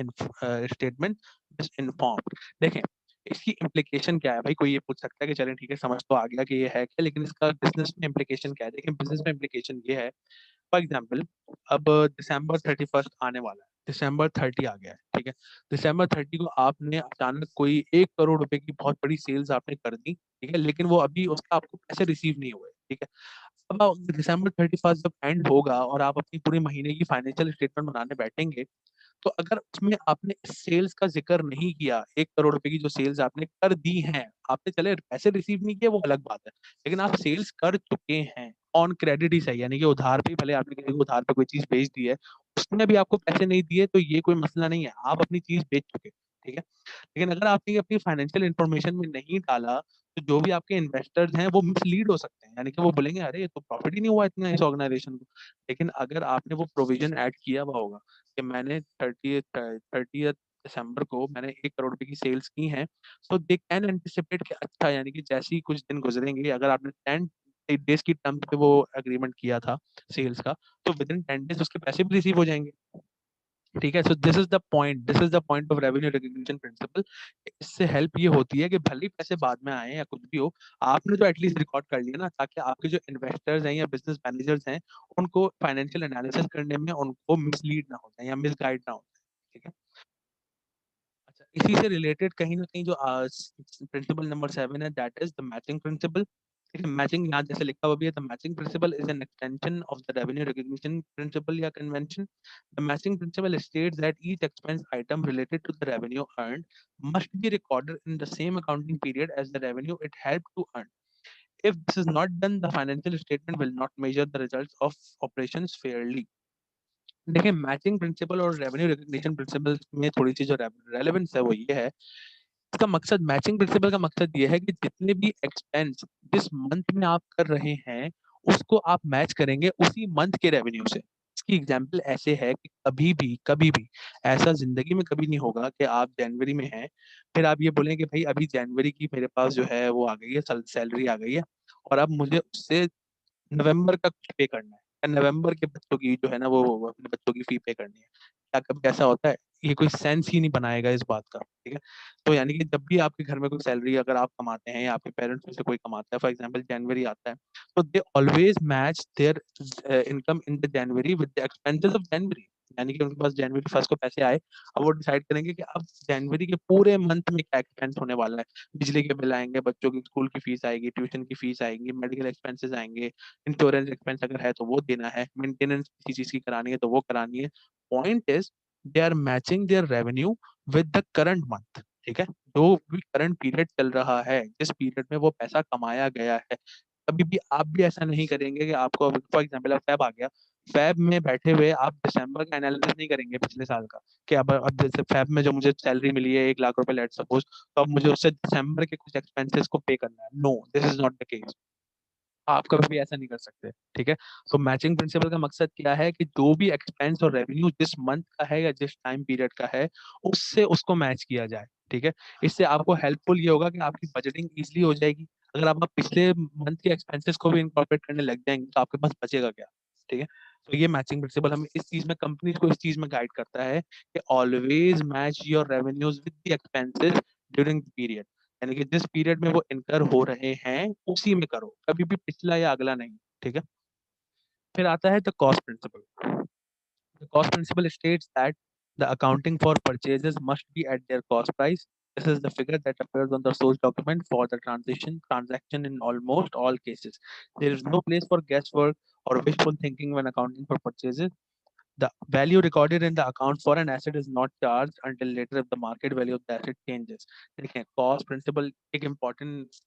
statement misinformed. देखें, इसकी implication क्या है भाई? कोई ये पूछ सकता है कि चलें ठीक है, समझ तो आ गया कि ये है क्या, लेकिन इसका बिजनेस में इम्प्लीकेशन क्या है? देखिए, बिजनेस में इम्प्लीकेशन ये है, फॉर एग्जाम्पल अब December 31 आने वाला है, December 30 आ गया है। ठीक है, December 30 को आपने अचानक कोई 1 करोड़ रुपए की बहुत बड़ी सेल्स आपने कर दी। ठीक है, लेकिन वो अभी उसका आपको पैसे रिसीव नहीं हुए। ठीक है, अब December 31 जब एंड होगा और आप अपनी पूरे महीने की फाइनेंशियल स्टेटमेंट बनाने बैठेंगे, तो अगर उसमें आपने सेल्स का जिक्र नहीं किया, 1 करोड़ रुपए की जो सेल्स आपने कर दी हैं, आपने चले पैसे रिसीव नहीं किए वो अलग बात है, लेकिन आप सेल्स कर चुके हैं ऑन क्रेडिट ही सही, यानी कि उधार पे भले आपने किसी को उधार पे कोई चीज बेच दी है, उसने भी आपको पैसे नहीं दिए, तो ये कोई मसला नहीं है, आप अपनी चीज बेच चुके। ठीक है, लेकिन अगर आपने ये अपनी फाइनेंशियल इंफॉर्मेशन में नहीं डाला, तो जो भी आपके इन्वेस्टर्स हैं वो मिसलीड हो सकते हैं, यानी कि वो बोलेंगे अरे ये तो प्रॉफिट ही नहीं हुआ इतना इस ऑर्गेनाइजेशन को। लेकिन अगर आपने वो प्रोविजन ऐड किया हुआ होगा कि मैंने 30 दिसंबर को मैंने 1 करोड़ रुपए की सेल्स की हैं, सो दे कैन एंटिसिपेट कि अच्छा, यानी कि जैसे ही कुछ दिन गुजरेंगे, अगर आपने 10 डेज की टर्म पे वो एग्रीमेंट किया था सेल्स का, तो विद इन 10 डेज उसके पैसे भी रिसीव हो जाएंगे। ठीक है, so this is the point of revenue recognition principle. इससे हेल्प ये होती है कि भले ही पैसे बाद में आए या कुछ भी हो, आपने तो एटलीस्ट रिकॉर्ड कर लिया ना, ताकि आपके जो इन्वेस्टर्स हैं या बिजनेस मैनेजर्स हैं, उनको फाइनेंशियल एनालिसिस करने में उनको मिसलीड ना हो जाए या मिसगाइड ना हो जाए। ठीक है, अच्छा, इसी से रिलेटेड कहीं ना कहीं जो प्रिंसिपल नंबर 7 है, that is the matching principle. ठीक है, मैचिंग यहाँ जैसे लिखा हुआ भी है, the matching principle is an extension of the revenue recognition principle या convention. The matching principle states that each expense item related to the revenue earned must be recorded in the same accounting period as the revenue it helped to earn. If this is not done, the financial statement will not measure the results of operations fairly. देखिए, matching principal और revenue recognition principal में थोड़ी सी जो relevance है वो ये है, इसका मकसद, मैचिंग प्रिंसिपल का मकसद ये है कि जितने भी एक्सपेंस जिस मंथ में आप कर रहे हैं उसको आप मैच करेंगे उसी मंथ के रेवेन्यू से। इसकी एग्जांपल ऐसे है कि कभी भी ऐसा जिंदगी में कभी नहीं होगा कि आप जनवरी में हैं, फिर आप ये बोलें कि भाई अभी जनवरी की मेरे पास जो है वो आ गई है, सैलरी आ गई है, और अब मुझे उससे नवंबर का कुछ पे करना है। नवंबर के बच्चों की जो है ना वो अपने बच्चों की फी पे करनी है। क्या कभी ऐसा होता है? ये कोई सेंस ही नहीं बनाएगा इस बात का, ठीक है? तो यानी कि जब भी आपके घर में कोई सैलरी अगर आप कमाते हैं या आपके पेरेंट्स में से कोई कमाता है, फॉर एग्जांपल जनवरी आता है, तो they always match there income in the January with the expenses of January. यानी कि उनके पास जनवरी फर्स्ट को पैसे आए, अब वो डिसाइड करेंगे कि अब जनवरी के पूरे मंथ में क्या एक्सपेंस होने वाला है। बिजली के बिल आएंगे, बच्चों की स्कूल की फीस आएगी, ट्यूशन की फीस आएगी, मेडिकल एक्सपेंसेस आएंगे, इंश्योरेंस एक्सपेंस अगर है तो वो देना है, मेंटेनेंस किसी चीज की करानी है तो वो करानी है। Point is they are matching their revenue with the current month, ठीक है? जो भी करंट पीरियड चल रहा है, जिस पीरियड में वो पैसा कमाया गया है। कभी भी आप भी ऐसा नहीं करेंगे कि आपको फॉर एग्जाम्पल अब फैब आ गया, फैब में बैठे हुए आप दिसंबर का एनालिसिस नहीं करेंगे पिछले साल का, कि अब जैसे फैब में जो मुझे सैलरी मिली है 1 लाख रुपए लेट सपोज, तो अब मुझे उससे दिसंबर के कुछ एक्सपेंसेस को पे करना है। No, this is not the case. आप कभी भी ऐसा नहीं कर सकते, ठीक है? तो मैचिंग प्रिंसिपल का मकसद क्या है कि जो भी एक्सपेंस और रेवेन्यू जिस मंथ का है या जिस टाइम पीरियड का है, उससे उसको मैच किया जाए, ठीक है? इससे आपको हेल्पफुल ये होगा कि आपकी बजटिंग इजीली हो जाएगी। अगर आप पिछले मंथ के एक्सपेंसेस को भी इनकॉर्पोरेट करने लग जाएंगे तो आपके पास बचेगा क्या, ठीक है? तो ये मैचिंग प्रिंसिपल हमें इस चीज में, कंपनीज को इस चीज में गाइड करता है कि always match your revenues with the expenses during the period. यानी कि जिस पीरियड में वो इनकर हो रहे हैं उसी में करो, कभी भी पिछला या अगला नहीं, ठीक है? फिर आता है the cost principle. The cost principle states that the accounting for purchases must be at their cost price. This is the figure that appears on the source document for the transaction in almost all cases. There is no place for guesswork or wishful thinking when accounting for purchases. The value recorded in the account for an asset is not charged until later if the market value of the asset changes. देखिए, cost principal एक important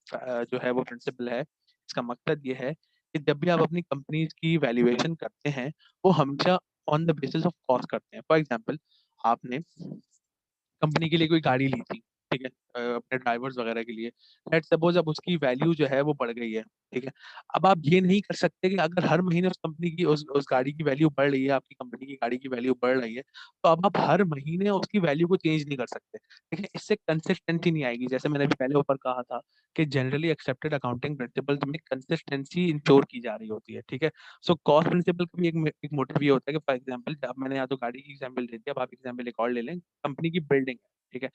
जो है वो principal है। इसका मकसद ये है कि जब भी आप अपनी कंपनीज की वैल्यूएशन करते हैं, वो हमेशा on the basis of cost करते हैं। फॉर एग्जांपल, आपने कंपनी के लिए कोई गाड़ी ली थी, ठीक है? अपने ड्राइवर्स वगैरह के लिए। लेट्स सपोज अब उसकी वैल्यू जो है वो बढ़ गई है, ठीक है? अब आप ये नहीं कर सकते कि अगर हर महीने उस कंपनी की उस गाड़ी की वैल्यू बढ़ रही है, आपकी कंपनी की गाड़ी की वैल्यू बढ़ रही है, तो अब आप हर महीने उसकी वैल्यू को चेंज नहीं कर सकते, ठीक है? इससे कंसिस्टेंसी नहीं आएगी। जैसे मैंने अभी पहले ऊपर कहा था कि जनरली एक्सेप्टेड अकाउंटिंग प्रिंसिपल्स में कंसिस्टेंसी इंश्योर की जा रही होती है, ठीक है? सो कॉस्ट प्रिंसिपल का भी एक मोटिव ये होता है कि फॉर एग्जाम्पल, अब मैंने यहाँ तो गाड़ी की एग्जाम्पल दे दिया, अब आप एग्जाम्पल एक और ले लें, कंपनी की बिल्डिंग, ठीक है?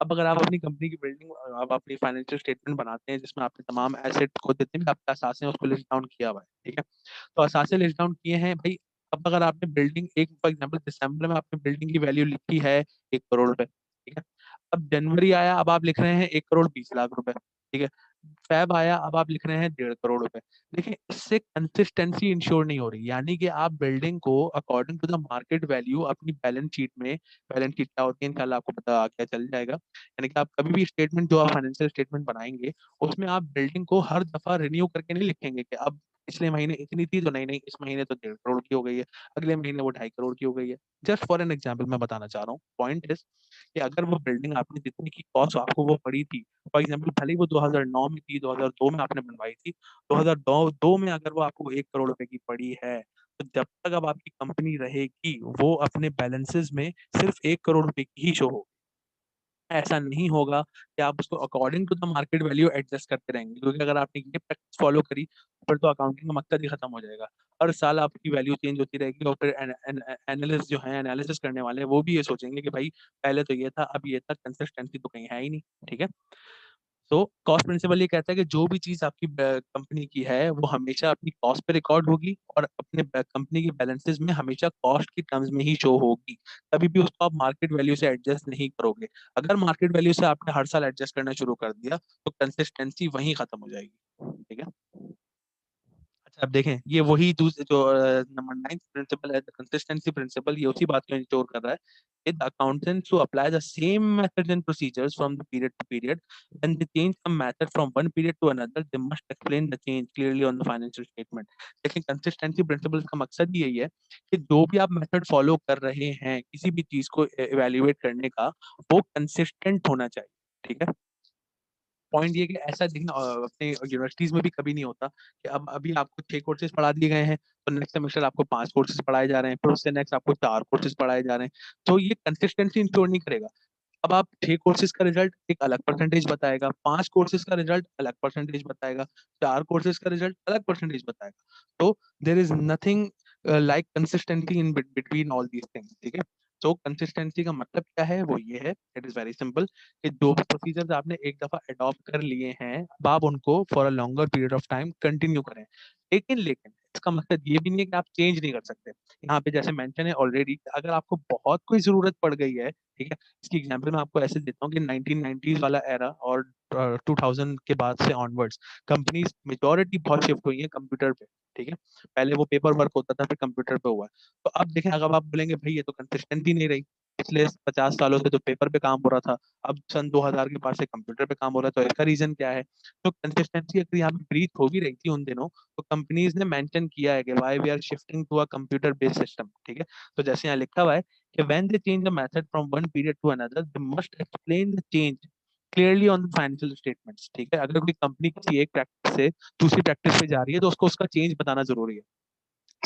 अब अगर आप अपनी कंपनी की बिल्डिंग, आप अपनी फाइनेंशियल स्टेटमेंट बनाते हैं जिसमें आपने तमाम एसेट को जितने भी आपके असासे हैं उसको लिस्ट डाउन किया हुआ है, ठीक है? तो असासे लिस्ट डाउन किए हैं भाई। अब अगर आपने बिल्डिंग, एक फॉर एग्जांपल दिसंबर में आपने बिल्डिंग की वैल्यू लिखी है 1 करोड़ रुपए, ठीक है? अब जनवरी आया, अब आप लिख रहे हैं 1 करोड़ 20 लाख रुपए, ठीक है? फैब आया, अब आप लिख रहे हैं 1.5 करोड़ रुपए। देखिए, इससे कंसिस्टेंसी इंश्योर नहीं हो रही। यानी कि आप बिल्डिंग को according to the market value अपनी बैलेंस शीट में, बैलेंस शीट क्या होती है इंशाल्लाह आपको पता क्या चल जाएगा। यानी कि आप कभी भी स्टेटमेंट, जो आप फाइनेंशियल स्टेटमेंट बनाएंगे, उसमें आप बिल्डिंग को हर दफा रिन्यू करके नहीं लिखेंगे कि अब पिछले महीने इतनी थी तो नहीं नहीं इस महीने तो 1.5 करोड़ की हो गई है, अगले महीने वो 2.5 करोड़ की हो गई है। जस्ट फॉर एन एग्जाम्पल मैं बताना चाह रहा हूँ। पॉइंट इज कि अगर वो बिल्डिंग आपने जितने की कॉस्ट आपको वो पड़ी थी, फॉर एग्जाम्पल भले ही वो 2009 में थी, 2002 में आपने बनवाई थी, 2002 में अगर वो आपको 1 करोड़ रुपए की पड़ी है, तो जब तक अब आपकी कंपनी रहेगी वो अपने बैलेंसेस में सिर्फ 1 करोड़ रुपए की ही शो हो। ऐसा नहीं होगा कि आप उसको according to the market value adjust करते रहेंगे, क्योंकि अगर आपने ये प्रैक्टिस फॉलो करी फिर तो अकाउंटिंग का मकसद ही खत्म हो जाएगा। हर साल आपकी वैल्यू चेंज होती रहेगी और फिर एनालिस्ट जो है, एनालिसिस करने वाले हैं, वो भी ये सोचेंगे कि भाई पहले तो ये था, अब ये था, कंसिस्टेंसी तो कहीं है ही नहीं, ठीक है? तो कॉस्ट प्रिंसिपल ये कहता है कि जो भी चीज आपकी कंपनी की है वो हमेशा अपनी कॉस्ट पे रिकॉर्ड होगी और अपने कंपनी के बैलेंसेस में हमेशा कॉस्ट की टर्म्स में ही शो होगी। कभी भी उसको आप मार्केट वैल्यू से एडजस्ट नहीं करोगे। अगर मार्केट वैल्यू से आपने हर साल एडजस्ट करना शुरू कर दिया तो कंसिस्टेंसी वहीं खत्म हो जाएगी, ठीक है? अच्छा, अब देखें, ये वही दूसरे जो नंबर 9 प्रिंसिपल है, द कंसिस्टेंसी प्रिंसिपल, ये उसी बात को इंश्योर कर रहा है कि the accountants who apply the same methods and procedures from the period to period, when they change some method from one period to another, they must explain the change clearly on the financial statement. देखिए, consistency principle का मकसद ही यही है कि जो भी आप method follow कर रहे हैं किसी भी चीज को इवेल्युएट करने का, वो कंसिस्टेंट होना चाहिए, ठीक है? पॉइंट ये कि ऐसा देखना अपने यूनिवर्सिटीज में भी कभी नहीं होता कि अब अभी आपको 6 कोर्सेज पढ़ा दिए गए हैं, तो नेक्स्ट सेमेस्टर आपको 5 कोर्सेज पढ़ाए जा रहे हैं, फिर उससे नेक्स्ट आपको 4 कोर्सेज पढ़ाए जा रहे हैं। तो ये कंसिस्टेंसी इंश्योर नहीं करेगा। अब आप 6 कोर्सेज का रिजल्ट एक अलग परसेंटेज बताएगा, 5 कोर्सेज का रिजल्ट अलग परसेंटेज बताएगा, 4 कोर्सेज का रिजल्ट अलग परसेंटेज बताएगा। तो there is nothing like consistency in between all these things, ठीक है। तो कंसिस्टेंसी का मतलब क्या है, वो ये है, इट इज वेरी सिंपल, कि जो भी प्रोसीजर्स आपने एक दफा अडॉप्ट कर लिए हैं, अब आप उनको for a longer period of time continue करें। लेकिन इसका मतलब ये भी नहीं है कि आप चेंज नहीं कर सकते। यहाँ पे जैसे मेंशन है ऑलरेडी, अगर आपको बहुत कोई जरूरत पड़ गई है, ठीक है, इसकी एग्जांपल मैं आपको ऐसे देता हूँ कि 1990s वाला एरा और 2000 के बाद से ऑनवर्ड्स कंपनीज मेजोरिटी बहुत शिफ्ट हुई है कंप्यूटर पे, ठीक है। पहले वो पेपर वर्क होता था, फिर कंप्यूटर पे हुआ है। तो अब देखें, अगर आप बोलेंगे भाई ये तो कंसिस्टेंसी नहीं रही, पिछले 50 सालों से तो पेपर पे काम हो रहा था, अब सन 2000 के बाद से कंप्यूटर पे काम हो रहा है, तो इसका रीजन क्या है? तो कंसिस्टेंसी अगर यहाँ पे ब्रीच हो भी रही थी उन दिनों, तो कंपनीज ने मेंशन किया है कि why we are shifting to a computer based system, ठीक है। तो जैसे यहाँ लिखा हुआ है कि when they change the method from one period to another, they must explain the change clearly on the financial statements, ठीक है। अगर कोई कंपनी किसी एक प्रैक्टिस से दूसरी प्रैक्टिस पे जा रही है, तो उसको उसका चेंज बताना जरूरी है।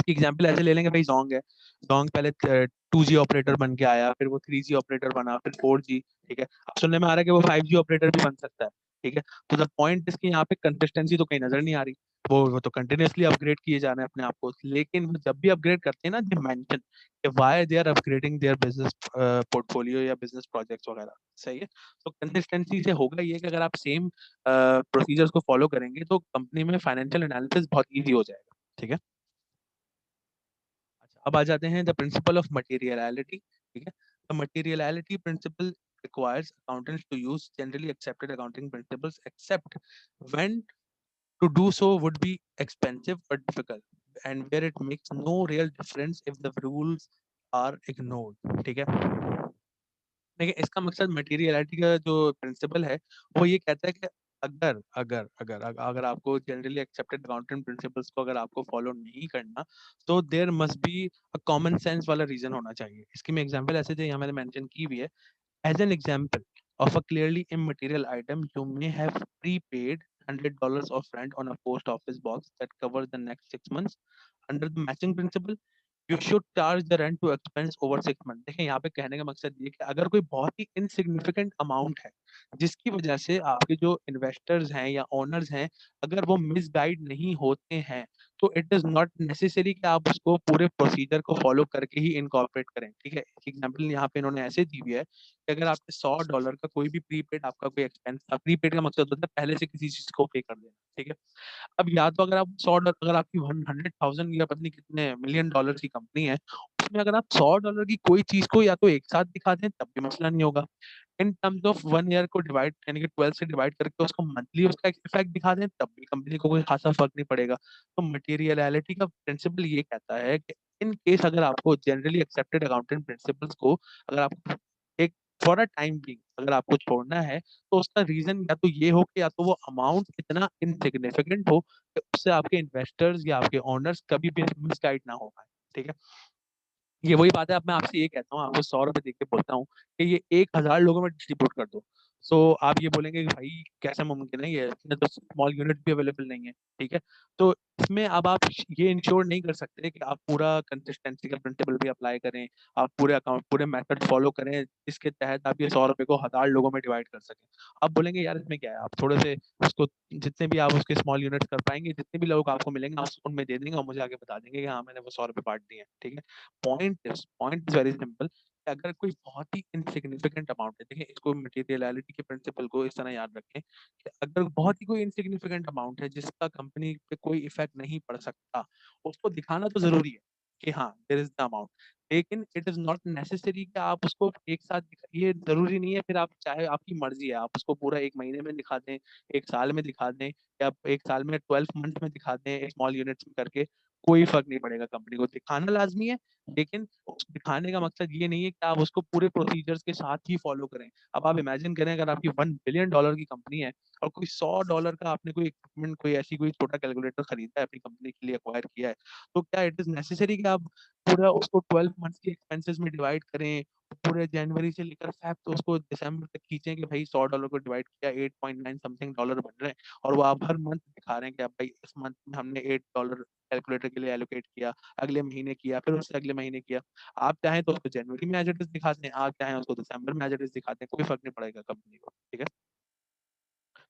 एग्जाम्पल ऐसे ले लेंगे भाई, जोंग है। जोंग पहले 2G ऑपरेटर बन के आया, फिर वो 3G ऑपरेटर बना, फिर 4G, ठीक है। अब सुनने में आ रहा है कि वो 5G ऑपरेटर भी बन सकता है, ठीक है। तो द पॉइंट इसकी यहाँ पे कंसिस्टेंसी तो कहीं नजर नहीं आ रही। वो तो कंटिन्यूअसली अपग्रेड किए जा रहे हैं अपने आप को, लेकिन वो जब भी अपग्रेड करते हैं ना, दे मेंशन कि why they are upgrading their business portfolio या बिजनेस प्रोजेक्ट्स वगैरह, सही है। तो कंसिस्टेंसी से होगा ये कि अगर आप सेम प्रोसीजर्स को फॉलो करेंगे, तो कंपनी में फाइनेंशियल एनालिसिस बहुत ईजी हो जाएगा, ठीक है। अच्छा, अब आ जाते हैं द प्रिंसिपल ऑफ मटेरियलिटी, ठीक है। The materiality principle requires accountants to use generally accepted accounting principles, except when to do so would be expensive or difficult, and where it makes no real difference if the rules are ignored, ठीक है। देखिए, इसका मकसद materiality का जो principal है, वो ये कहता है कि अगर आपको जनरली एक्सेप्टेड अकाउंटिंग प्रिंसिपल्स को अगर आपको फॉलो नहीं करना, तो there must be a common sense वाला रीजन होना चाहिए। इसकी मैं एग्जांपल ऐसे दे, यहाँ मैंने मेंशन की भी है। As an example of a clearly immaterial item, you may have prepaid $100 of rent on a post office box that covers the next 6 months. Under the matching principle, you should charge the rent to expense over 6 month. देखिए, यहाँ पे कहने का मकसद ये कि अगर कोई बहुत ही इनसिग्निफिकेंट अमाउंट है, जिसकी वजह से आपके जो इन्वेस्टर्स हैं या ओनर्स हैं, अगर वो मिसगाइड नहीं होते हैं, तो इट इज नॉट नेसेसरी कि आप उसको पूरे प्रोसीजर को फॉलो करके ही इनकॉर्पोरेट करें, ठीक है। एग्जाम्पल यहाँ पे इन्होंने ऐसे दी हुई है कि अगर आपके $100 का कोई भी प्रीपेड आपका कोई एक्सपेंस, प्रीपेड का मकसद होता है पहले से किसी चीज को पे कर देना, ठीक है। अब या तो अगर आप 100 डॉलर, अगर आपकी 100,000 या पता नहीं कितने मिलियन डॉलर की कंपनी है, उसमें अगर आप $100 की कोई चीज को या तो एक साथ दिखा दें, तब भी मसला नहीं होगा। इन टर्म्स ऑफ 1 ईयर को डिवाइड, यानी कि 12 से डिवाइड करके उसको मंथली उसका इफेक्ट दिखा दें, तब भी कंपनी को कोई खासा फर्क नहीं पड़ेगा। तो मटेरियलिटी का प्रिंसिपल ये कहता है कि इन केस अगर आपको जनरली एक्सेप्टेड अकाउंटिंग प्रिंसिपल्स को, अगर आपको एक फॉर अ टाइम भी अगर आपको छोड़ना है, तो उसका रीजन या तो ये हो कि या तो वो अमाउंट इतना इनसिग्निफिकेंट हो कि उससे आपके इन्वेस्टर्स या आपके ओनर्स कभी भी मिसगाइड ना हो पाए, ठीक है। ये वही बात है, अब मैं आपसे ये कहता हूँ, आपको 100 रुपए दे के बोलता हूँ कि ये 1000 लोगों में डिस्ट्रीब्यूट कर दो। सो आप ये बोलेंगे कि भाई कैसे मुमकिन है, ये इसमें तो स्मॉल यूनिट भी अवेलेबल नहीं है, ठीक है। तो इसमें अब आप ये इंश्योर नहीं कर सकते कि आप पूरा कंसिस्टेंसी का प्रिंसिपल भी अप्लाई करें, आप पूरे अकाउंट पूरे मेथड फॉलो करें, जिसके तहत आप ये 100 रुपए को 1000 लोगों में डिवाइड कर सकें। आप बोलेंगे यार इसमें क्या है, आप थोड़े से उसको, जितने भी आप उसके स्मॉल यूनिट कर पाएंगे, जितने भी लोग आपको मिलेंगे, आप उनमें दे देंगे और मुझे आगे बता देंगे कि हाँ मैंने वो 100 रुपए बांट दिए हैं, ठीक है। Point is very simple. अगर कोई बहुत ही इनसिग्निफिकेंट अमाउंट है, देखिए इसको मटेरियलिटी के प्रिंसिपल को इस तरह याद रखें कि अगर बहुत ही कोई इनसिग्निफिकेंट अमाउंट है जिसका कंपनी पे कोई इफेक्ट नहीं पड़ सकता, उसको दिखाना तो जरूरी है कि हाँ देयर इज द अमाउंट, लेकिन इट इज नॉट नेसेसरी कि आप उसको एक साथ ये जरूरी नहीं है। फिर आप चाहे, आपकी मर्जी है, आप उसको पूरा एक महीने में दिखा दें, एक साल में दिखा दें, या एक साल में 12 मंथ में दिखा दें स्मॉल यूनिट्स में करके, कोई फर्क नहीं पड़ेगा। कंपनी को दिखाना लाजमी है, लेकिन उस दिखाने का मकसद ये नहीं है कि आप उसको पूरे प्रोसीजर्स के साथ ही फॉलो करें। अब आप इमेजिन करें, अगर आपकी $1 बिलियन की कंपनी है और कोई $100 का आपने कोई इक्विपमेंट, कोई ऐसी कोई छोटा कैलकुलेटर खरीदा है अपनी कंपनी के लिए, एक्वायर किया है, तो क्या इट इज नेसेसरी कि आप पूरा उसको 12 मंथ्स के एक्सपेंसेस में डिवाइड करें, पूरे जनवरी से लेकर फेब तो उसको दिसंबर तक खींचें कि भाई $100 को डिवाइड किया, 8.9 समथिंग डॉलर बन रहे हैं, और वो आप हर मंथ दिखा रहे हैं कि अब भाई इस मंथ में हमने $8 कैलकुलेटर के लिए एलोकेट किया, अगले महीने किया, फिर उससे अगले महीने किया। आप चाहें तो उसको जनवरी में एज इट इज दिखाते हैं, आप चाहें उसको दिसंबर में एज इट इज दिखाते हैं, कोई फर्क नहीं पड़ेगा कंपनी को, ठीक है।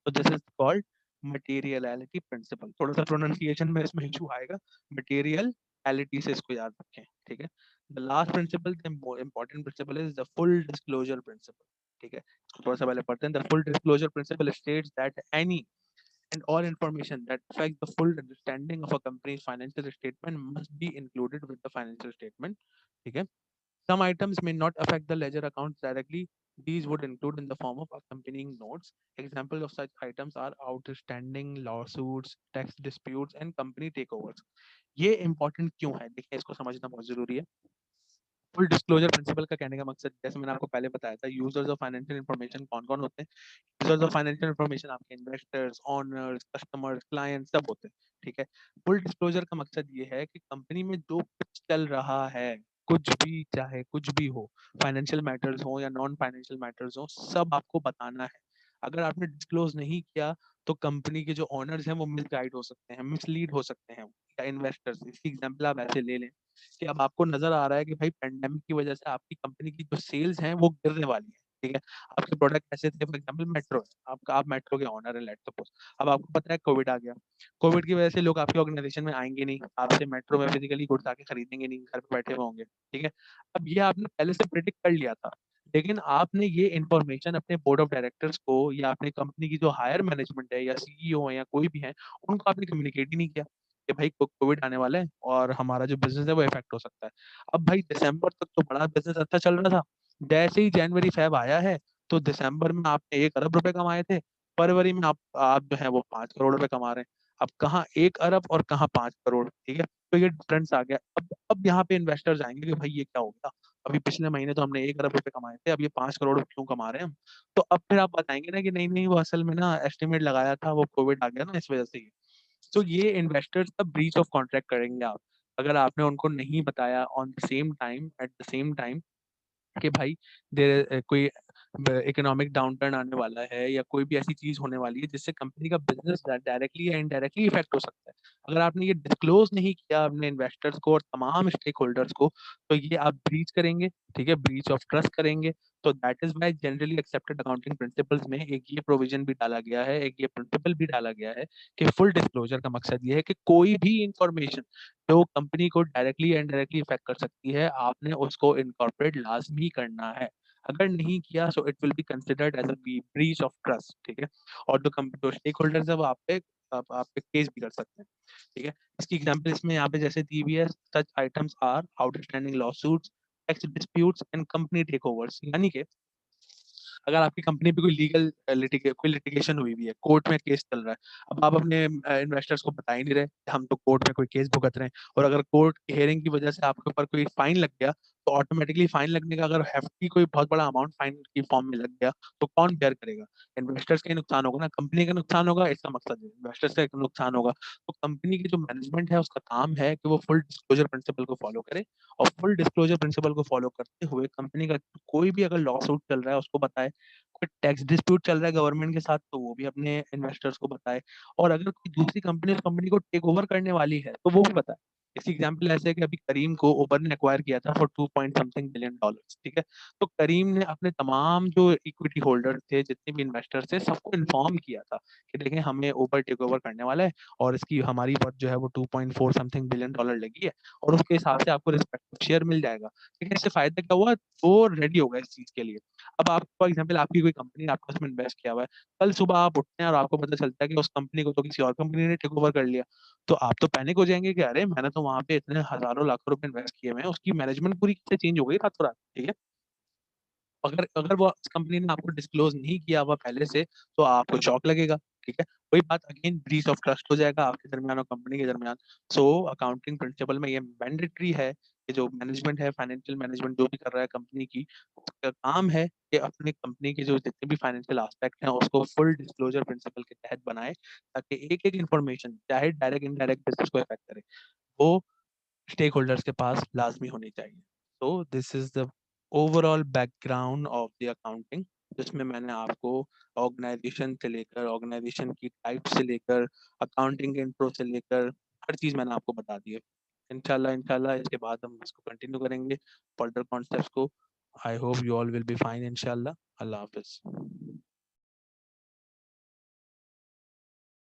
तो this is called materiality principle. थोड़ा सा प्रोनाउंसिएशन में इसमें इशू आएगा, मटेरियल टोटलिटी से इसको याद रखें, ठीक है। The last principle, the important principle is the full disclosure principle, ठीक है। इसको थोड़ा सा पहले पढ़ते हैं। The full disclosure principle states that any and all information that affects the full understanding of a company's financial statement must be included with the financial statement, ठीक है। Some items may not affect the ledger accounts directly. These would include in the form of accompanying notes. Examples of such items are outstanding lawsuits, tax disputes, and company takeovers. ये important क्यों है? देखिए, इसको समझना बहुत जरूरी है। Full disclosure principal का कहने का मकसद, जैसे मैंने आपको पहले बताया था, यूजर्स ऑफ फाइनेंशियल इन्फॉर्मेशन कौन कौन होते हैं। यूजर्स ऑफ फाइनेंशियल इन्फॉर्मेशन आपके इन्वेस्टर्स, ओनर्स, कस्टमर्स, क्लाइंट्स सब होते हैं, ठीक है। फुल डिस्क्लोजर का मकसद ये है कि कंपनी में जो कुछ चल रहा है, कुछ भी, चाहे कुछ भी हो, फाइनेंशियल मैटर्स हो या नॉन फाइनेंशियल मैटर्स हो, सब आपको बताना है। अगर आपने डिस्क्लोज नहीं किया तो कंपनी के जो ओनर्स हैं वो मिसगाइड हो सकते हैं, मिसलीड हो सकते हैं, या इन्वेस्टर्स। इसकी एग्जांपल आप ऐसे ले लें कि अब आपको नज़र आ रहा है कि भाई पेंडेमिक की वजह से आपकी कंपनी की जो सेल्स हैं वो गिरने वाली है, ठीक है। आपके प्रोडक्ट ऐसे थे, फॉर एग्जांपल मेट्रो है, आपका आप मेट्रो के ओनर है, लेट्स सपोज। अब आपको पता है कोविड आ गया, कोविड की वजह से लोग आपकी ऑर्गेनाइजेशन में आएंगे नहीं, आपसे मेट्रो में फिजिकली गुड्स आके खरीदेंगे नहीं, घर पे बैठे हुए होंगे, ठीक है। अब ये आपने पहले से प्रिडिक्ट कर लिया था, लेकिन आपने ये इन्फॉर्मेशन अपने बोर्ड ऑफ डायरेक्टर्स को या अपनी कंपनी की जो हायर मैनेजमेंट है या सीईओ है या कोई भी है, उनको आपने कम्युनिकेट ही नहीं किया कि भाई कोविड आने वाला है और हमारा जो बिजनेस है वो इफेक्ट हो सकता है। अब भाई दिसंबर तक तो बड़ा बिजनेस अच्छा चल रहा था, जैसे ही जनवरी फेब आया है तो दिसंबर में आपने 1 अरब रुपए कमाए थे, फरवरी में आप जो है वो 5 करोड़ रुपए कमा रहे हैं। अब कहाँ 1 अरब और कहाँ 5 करोड़, ठीक है। तो ये डिफरेंस आ गया। अब यहाँ पे इन्वेस्टर्स आएंगे कि भाई ये क्या हो गया, अभी पिछले महीने तो हमने 1 अरब रुपए कमाए थे, अब ये 5 करोड़ क्यों कमा रहे हैं हम। तो अब फिर आप बताएंगे ना कि नहीं नहीं, वो असल में ना एस्टिमेट लगाया था, वो कोविड आ गया ना इस वजह से। तो ये इन्वेस्टर्स का ब्रीच ऑफ कॉन्ट्रैक्ट करेंगे आप, अगर आपने उनको नहीं बताया on the same time, at the same time, कि भाई कोई इकोनॉमिक डाउनटर्न आने वाला है या कोई भी ऐसी चीज होने वाली है जिससे कंपनी का बिजनेस डायरेक्टली या इनडायरेक्टली इफेक्ट हो सकता है। अगर आपने ये डिस्क्लोज नहीं किया अपने इन्वेस्टर्स को और तमाम स्टेक होल्डर्स को, तो ये आप ब्रीच करेंगे, ठीक है, ब्रीच ऑफ ट्रस्ट करेंगे। तो that is why generally accepted accounting principles में एक ये प्रोविजन भी डाला गया है, एक ये प्रिंसिपल भी डाला गया है कि फुल डिस्क्लोजर का मकसद ये है कि कोई भी इंफॉर्मेशन जो कंपनी को डायरेक्टली या इनडायरेक्टली इफेक्ट कर सकती है, आपने उसको इनकॉर्पोरेट लाजमी करना है। अगर नहीं किया so it will be considered as a breach of trust, ठीक है। और जो स्टेक होल्डर्स है वो आप पे केस भी कर सकते हैं, ठीक है। इसकी एग्जांपल इसमें यहाँ पे जैसे दी हुई है, such items are outstanding lawsuits, tax disputes and company takeovers. यानी कि अगर आपकी कंपनी पे कोई कोई लिटिगेशन हुई हुई है, कोर्ट में केस चल रहा है, अब आप अपने इन्वेस्टर्स को बता ही नहीं रहे कि हम तो कोर्ट में कोई केस भुगत रहे हैं, और अगर कोर्ट की हियरिंग की वजह से आपके ऊपर कोई फाइन लग गया, तो ऑटोमेटिकली फाइन लगने का अगर हेफ्टी कोई बहुत बड़ा अमाउंट फाइन की फॉर्म में लग गया, तो कौन बेयर करेगा? इन्वेस्टर्स का ही नुकसान होगा ना, कंपनी का नुकसान होगा, इसका मकसद है इन्वेस्टर्स का नुकसान होगा। तो कंपनी की जो मैनेजमेंट है उसका काम है कि वो फुल डिस्क्लोजर प्रिंसिपल को फॉलो करे, और फुल डिस्क्लोजर प्रिंसिपल को फॉलो करते हुए कंपनी का कोई भी अगर लॉ सूट चल रहा है उसको बताए, कोई टैक्स डिस्प्यूट चल रहा है गवर्नमेंट के साथ तो वो भी अपने इन्वेस्टर्स को बताए, और अगर कोई दूसरी कंपनी उस कंपनी को टेक ओवर करने वाली है तो वो भी बताए। इसकी एग्जांपल ऐसे है कि अभी करीम को उबर ने एक्वायर किया था for 2 point something billion dollars, ठीक है। तो करीम ने अपने तमाम जो इक्विटी होल्डर थे, जितने भी इन्वेस्टर्स थे, सबको इन्फॉर्म किया था कि देखें हमें उबर टेक ओवर करने वाला है, और इसकी हमारी वर्थ जो है वो 2.4 समथिंग बिलियन डॉलर लगी है, और उसके हिसाब से आपको रिस्पेक्टिव शेयर मिल जाएगा, ठीक है। इससे फायदा क्या हुआ, वो रेडी हो गया इस चीज के लिए। अब आप फॉर एग्जांपल आपकी कोई कंपनी है, आपने उसमें इन्वेस्ट किया हुआ है, कल सुबह आप उठते हैं और आपको पता चलता है कि उस कंपनी को तो किसी और कंपनी ने टेक ओवर कर लिया, तो आप तो पैनिक हो जाएंगे कि अरे मैंने तो वहां पे इतने हजारों लाखों रुपए इन्वेस्ट किए हुए हैं, उसकी मैनेजमेंट पूरी कैसे चेंज हो गई रातों रात, ठीक है। अगर अगर वो कंपनी ने आपको डिस्क्लोज नहीं किया हुआ पहले से, तो आपको शॉक लगेगा, ठीक है। वही बात अगेन ब्रीच ऑफ ट्रस्ट हो जाएगा आपके दरमियान और कंपनी के दरमियान। सो अकाउंटिंग प्रिंसिपल में ये मैंडेटरी है कि जो मैनेजमेंट है, फाइनेंशियल मैनेजमेंट जो भी कर रहा है कंपनी की, उसका काम है कि अपनी कंपनी के जो जितने भी फाइनेंशियल एस्पेक्ट हैं उसको फुल डिस्क्लोजर प्रिंसिपल के तहत बनाए, ताकि एक एक इन्फॉर्मेशन चाहे डायरेक्ट इनडायरेक्ट बिजनेस को इफेक्ट करे, वो स्टेक होल्डर्स के पास लाजमी होनी चाहिए। तो this is the overall background of the accounting, जिसमें मैंने आपको ऑर्गेनाइजेशन से लेकर, ऑर्गेनाइजेशन की टाइप से लेकर, अकाउंटिंग के इंट्रो से लेकर हर चीज़ मैंने आपको बता दी है। इंशाल्लाह इंशाल्लाह इसके बाद हम इसको कंटिन्यू करेंगे फर्दर कॉन्सेप्ट्स को। I hope you all will be fine इंशाल्लाह। अल्लाह हाफिज़।